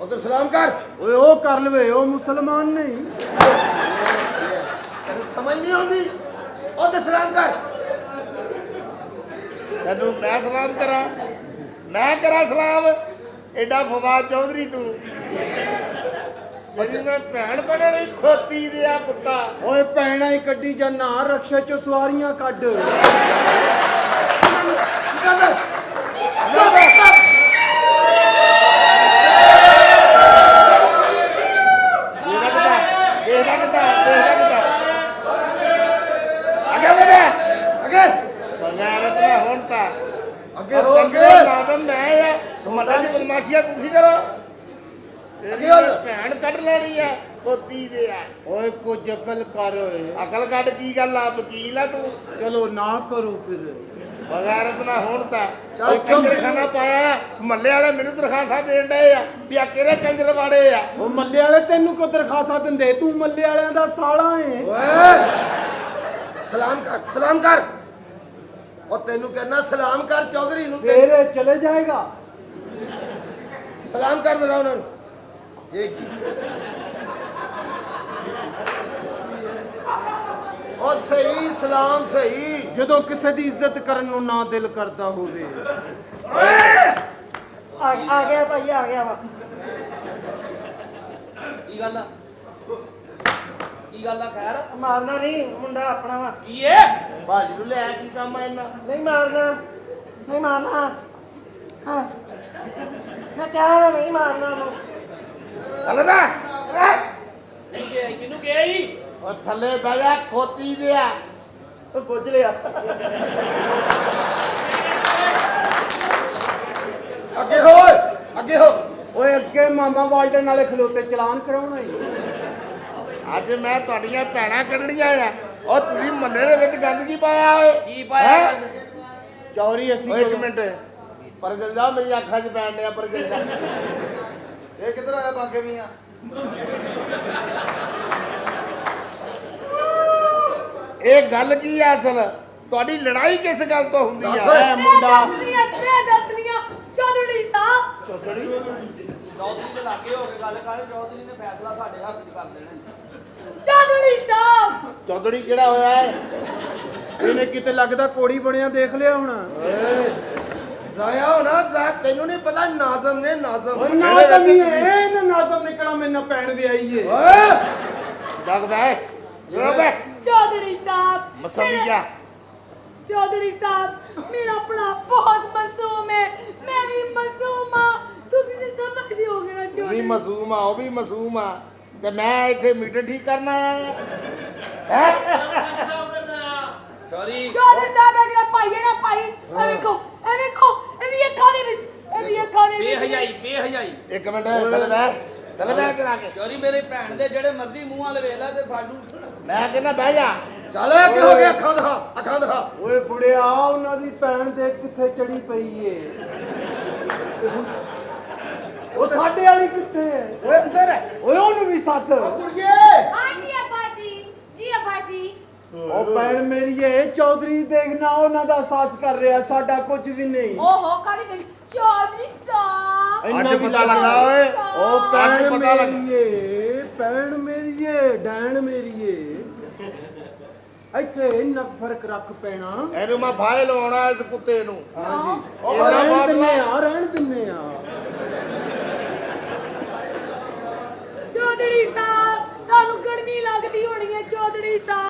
ਉਧਰ ਸਲਾਮ ਕਰ। ਓਏ ਉਹ ਕਰ ਲਵੇ, ਉਹ ਮੁਸਲਮਾਨ ਨਹੀਂ। ਤੈਨੂੰ ਸਮਝ ਨਹੀਂ ਆਉਂਦੀ? ਉਧਰ ਸਲਾਮ ਕਰ। ਤੈਨੂੰ ਮੈਂ ਸਲਾਮ ਕਰਾਂ? ਮੈਂ ਕਰਾਂ ਸਲਾਮ? ਐਡਾ ਫਵਾਦ ਚੌਧਰੀ ਤੂੰ। ਜਿਹੜੀ ਮੈਂ ਭੈਣ ਬਣਾਈ ਖੋਤੀ ਦਿਆ ਕੁੱਤਾ। ਓਏ ਪੈਣਾ ਹੀ ਕੱਢੀ ਜਾਨਾ, ਰਕਸ਼ਾ ਚੋਂ ਸਵਾਰੀਆਂ ਕੱਢ। ਅੱਗੇ ਹੋ ਅੱਗੇ ਬਦਮਾਸ਼ੀਆਂ ਤੁਸੀਂ ਕਰੋ। ਅੱਗੇ ਹੋ ਜਾ। ਭੈਣ ਕੱਢ ਲੈਣੀ ਆ ਖੋਤੀ ਦੇ ਆ। ਓਏ ਕੁਝ ਅਕਲ ਕਰ ਓਏ। ਅਕਲ ਕੱਢ ਕੀ ਗੱਲ ਆ? ਵਕੀਲ ਆ ਤੂੰ? ਚਲੋ ਨਾ ਕਰੋ ਫਿਰ। ਬਗੈਰਤ ਨਾ ਹੋਣ ਤਾਂ ਚੱਲ ਕੰਜਰਖਾਨਾ ਪਾਇਆ। ਮੱਲੇ ਵਾਲੇ ਮੈਨੂੰ ਦਰਖਾਸਤਾਂ ਦੇਣ ਡਏ ਆ ਵੀ ਆ ਕਿਹੜੇ ਕੰਜਰ ਵਾੜੇ ਆ। ਉਹ ਮੱਲੇ ਵਾਲੇ ਤੈਨੂੰ ਕੋ ਦਰਖਾਸਤਾਂ ਦਿੰਦੇ? ਤੂੰ ਮੱਲੇ ਵਾਲਿਆਂ ਦਾ ਸਾਲਾ ਏ। ਓਏ ਸਲਾਮ ਕਰ, ਸਲਾਮ ਕਰ। ਉਹ ਤੈਨੂੰ ਕਹਿਣਾ ਸਲਾਮ ਕਰ ਚੌਧਰੀ ਨੂੰ। ਫੇਰ ਚਲੇ ਜਾਏਗਾ। ਸਲਾਮ ਕਰ ਜ਼ਰਾ ਉਹਨਾਂ ਨੂੰ। ਇਹ ਕੀ? ਉਹ ਸਹੀ ਸਲਾਮ ਸਹੀ। ਜਦੋਂ ਕਿਸੇ ਦੀ ਇੱਜ਼ਤ ਕਰਨ ਨੂੰ ਨਾ ਦਿਲ ਕਰਦਾ ਹੋਵੇ। ਆ ਗਿਆ ਭਾਈ, ਆ ਗਿਆ ਵਾ। ਕੀ ਗੱਲ ਆ? ਕੀ ਗੱਲ ਆ? ਖੈਰ ਮਾਰਨਾ ਨਹੀਂ, ਮੁੰਡਾ ਆਪਣਾ ਵਾ। ਕੀ ਏ? ਭਾਜੀ ਨੂੰ ਲੈ ਕੀ ਕੰਮ ਆ ਇਹਨਾਂ? ਨਹੀਂ ਮਾਰਨਾ, ਨਹੀਂ ਮਾਰਨਾ। ਹਾਂ ਮੈਂ ਕਿਹਾ ਨਹੀਂ ਮਾਰਨਾ ਉਹਨੂੰ। ਚੱਲ ਬੈ ਕਿਹਨੂੰ ਕਿਹਾ ਜੀ? ਉਹ ਥੱਲੇ ਬਹਿ ਜਾ ਖੋਤੀ ਦੇ ਆ। ਉਹ ਪੁੱਛ ਲਿਆ। ਅੱਗੇ ਹੋ ਓਏ, ਅੱਗੇ ਹੋ। ਓਏ ਅੱਗੇ ਮਾਮਾ ਵਾਲਡੇ ਨਾਲੇ ਖਲੋਤੇ ਚਲਾਨ ਕਰਾਉਣਾ ਈ। ਅੱਜ ਮੈਂ ਤੁਹਾਡੀਆਂ ਭੈਣਾਂ ਕੱਢਣੀਆਂ ਆ। ਉਹ ਤੁਸੀਂ ਮੱਲੇ ਦੇ ਵਿੱਚ ਗੰਦ ਕੀ ਪਾਇਆ ਓਏ? ਕੀ ਪਾਇਆ? ਚੌਰੀ ਅਸੀਂ ਓਏ ਇੱਕ ਮਿੰਟ ਪਰ ਚਲ ਜਾ, ਮੇਰੀ ਅੱਖਾਂ 'ਚ ਪੈਣ ਡਿਆ ਪਰ ਚਲ ਜਾ। ਇਹ ਕਿੱਧਰ ਆਇਆ ਬਾਗੇ ਮੀਆਂ? ਇਹ ਗੱਲ ਕੀ ਆ ਅਸਲ? ਤੁਹਾਡੀ ਲੜਾਈ ਕਿਸ ਗੱਲ ਤੋਂ ਹੁੰਦੀ ਦੱਸ। ਆ? ਐ ਮੁੰਡਾ ਦੱਸਣੀਆਂ ਚੌਧਰੀ ਸਾਹਿਬ। ਚੌਧਰੀ ਦੇ ਲਾਗੇ ਹੋ ਕੇ ਗੱਲ ਕਰ। ਚੌਧਰੀ ਨੇ ਫੈਸਲਾ ਸਾਡੇ ਹੱਥ 'ਚ ਕਰ ਦੇਣਾ। ਚੌਧਰੀ ਸਾਹਿਬ। ਚੌਧਰੀ ਕਿਹੜਾ ਹੋਇਆ ਹੈ? ਇਹਨੇ ਕਿਤੇ ਲੱਗਦਾ ਕੋੜੀ ਬਣਿਆ ਦੇਖ ਲਿਆ ਹੁਣ। ਜ਼ਾਇਆ ਹੋਣਾ ਜ਼ਾ। ਤੈਨੂੰ ਨਹੀਂ ਪਤਾ ਨਾਜ਼ਮ ਨੇ ਨਾਜ਼ਮ। ਓਏ ਨਾਜ਼ਮ ਹੀ ਹੈ। ਇਹਨੇ ਨਾਜ਼ਮ ਨਿਕਲਾ ਮੇਰੇ ਨਾਲ ਪੈਣ ਵਿਆਹੀ ਏ। ਓਏ ਜਗ ਬੈ ਜਗ ਬੈ ਚੌਧਰੀ ਸਾਹਿਬ। ਮਸਲੀਆ। ਚੌਧਰੀ ਸਾਹਿਬ ਮੇਰਾ ਭਰਾ ਬਹੁਤ ਮਾਸੂਮ ਹੈ। ਮੈਂ ਵੀ ਮਾਸੂਮ ਹਾਂ। ਤੁਸੀਂ ਤੇ ਸਮਝਦੇ ਹੋਗੇ ਨਾ ਤੂੰ ਵੀ ਚੌਧਰੀ। ਮਾਸੂਮ ਆ, ਉਹ ਵੀ ਮਾਸੂਮ ਆ, ਤੇ ਮੈਂ ਇੱਥੇ ਮੀਟਰ ਠੀਕ ਕਰਨ ਆਇਆ ਹੈ। ਚੌਧਰੀ ਚੌਧਰੀ ਸਾਹਿਬ ਇਹ ਜਿਹੜਾ ਭਾਈ ਹੈ ਨਾ ਭਾਈ, ਇਹ ਵੇਖੋ ਇਹਦੀ ਅੱਖਾਂ ਦੇ ਵਿੱਚ, ਇਹਦੀ ਅੱਖਾਂ ਦੇ ਵਿੱਚ ਬੇਹਯਾਈ। ਇੱਕ ਮਿੰਟ ਚੱਲ ਬੈ ਕਰਾ ਕੇ। ਚੌਧਰੀ ਮੇਰੇ ਭੈਣ ਦੇ ਜਿਹੜੇ ਮਰਜ਼ੀ ਮੂੰਹ ਵਾਲੇ ਵੇਖ ਲੈ ਤੇ ਸਾਨੂੰ ਮੈਂ ਕਹਿੰਦਾ ਬਹਿ ਜਾ। ਚੱਲ ਅੱਗੇ ਹੋ ਗਿਆ। ਅੱਖਾਂ ਦਿਖਾ, ਅੱਖਾਂ ਦਿਖਾ। ਓਏ ਬੁੜਿਆ ਉਹਨਾਂ ਦੀ ਭੈਣ ਦੇ ਕਿੱਥੇ ਚੜੀ ਪਈ ਏ। ਉਹ ਸਾਡੇ ਵਾਲੀ ਕਿੱਥੇ ਹੈ? ਓਏ ਅੰਦਰ ਹੈ। ਓਏ ਉਹਨੂੰ ਵੀ ਸੱਦ। ਕੁੜੀਏ ਹਾਂਜੀ ਅੱਬਾ ਜੀ ਅੱਬਾ ਜੀ। ਉਹ ਭੈਣ ਮੇਰੀ ਏ ਚੌਧਰੀ ਦੇਖਣਾ ਉਹਨਾਂ ਦਾ ਸਾਥ ਕਰ ਰਿਹਾ, ਸਾਡਾ ਕੁਝ ਵੀ ਨਹੀਂ। ਓਹੋ ਕਾਦੀ ਗੱਲ ਚੌਧਰੀ ਸਾਹਿਬ। ਇੰਨਾ ਅੱਜ ਵੀ ਪਤਾ ਲੱਗਾ ਓਏ। ਉਹ ਭੈਣ ਅੱਜ ਪਤਾ ਲੱਗਾ। ਮੇਰੀ ਏ, ਭੈਣ ਮੇਰੀ ਏ, ਡੈਣ ਮੇਰੀ ਏ। ਇੱਥੇ ਇੰਨਾ ਕੁ ਫਰਕ ਰੱਖ ਪੈਣਾ। ਇਹਨੂੰ ਮੈਂ ਫਾਇਲ ਲਵਾਉਣਾ ਇਸ ਕੁੱਤੇ ਨੂੰ। ਹਾਂਜੀ ਉਹ ਰਹਿਣ ਦਿੰਨੇ ਆ। ਚੌਧਰੀ ਸਾਹਿਬ ਤੁਹਾਨੂੰ ਗਰਮੀ ਲੱਗਦੀ ਹੋਣੀ ਹੈ ਚੌਧਰੀ ਸਾਹਿਬ।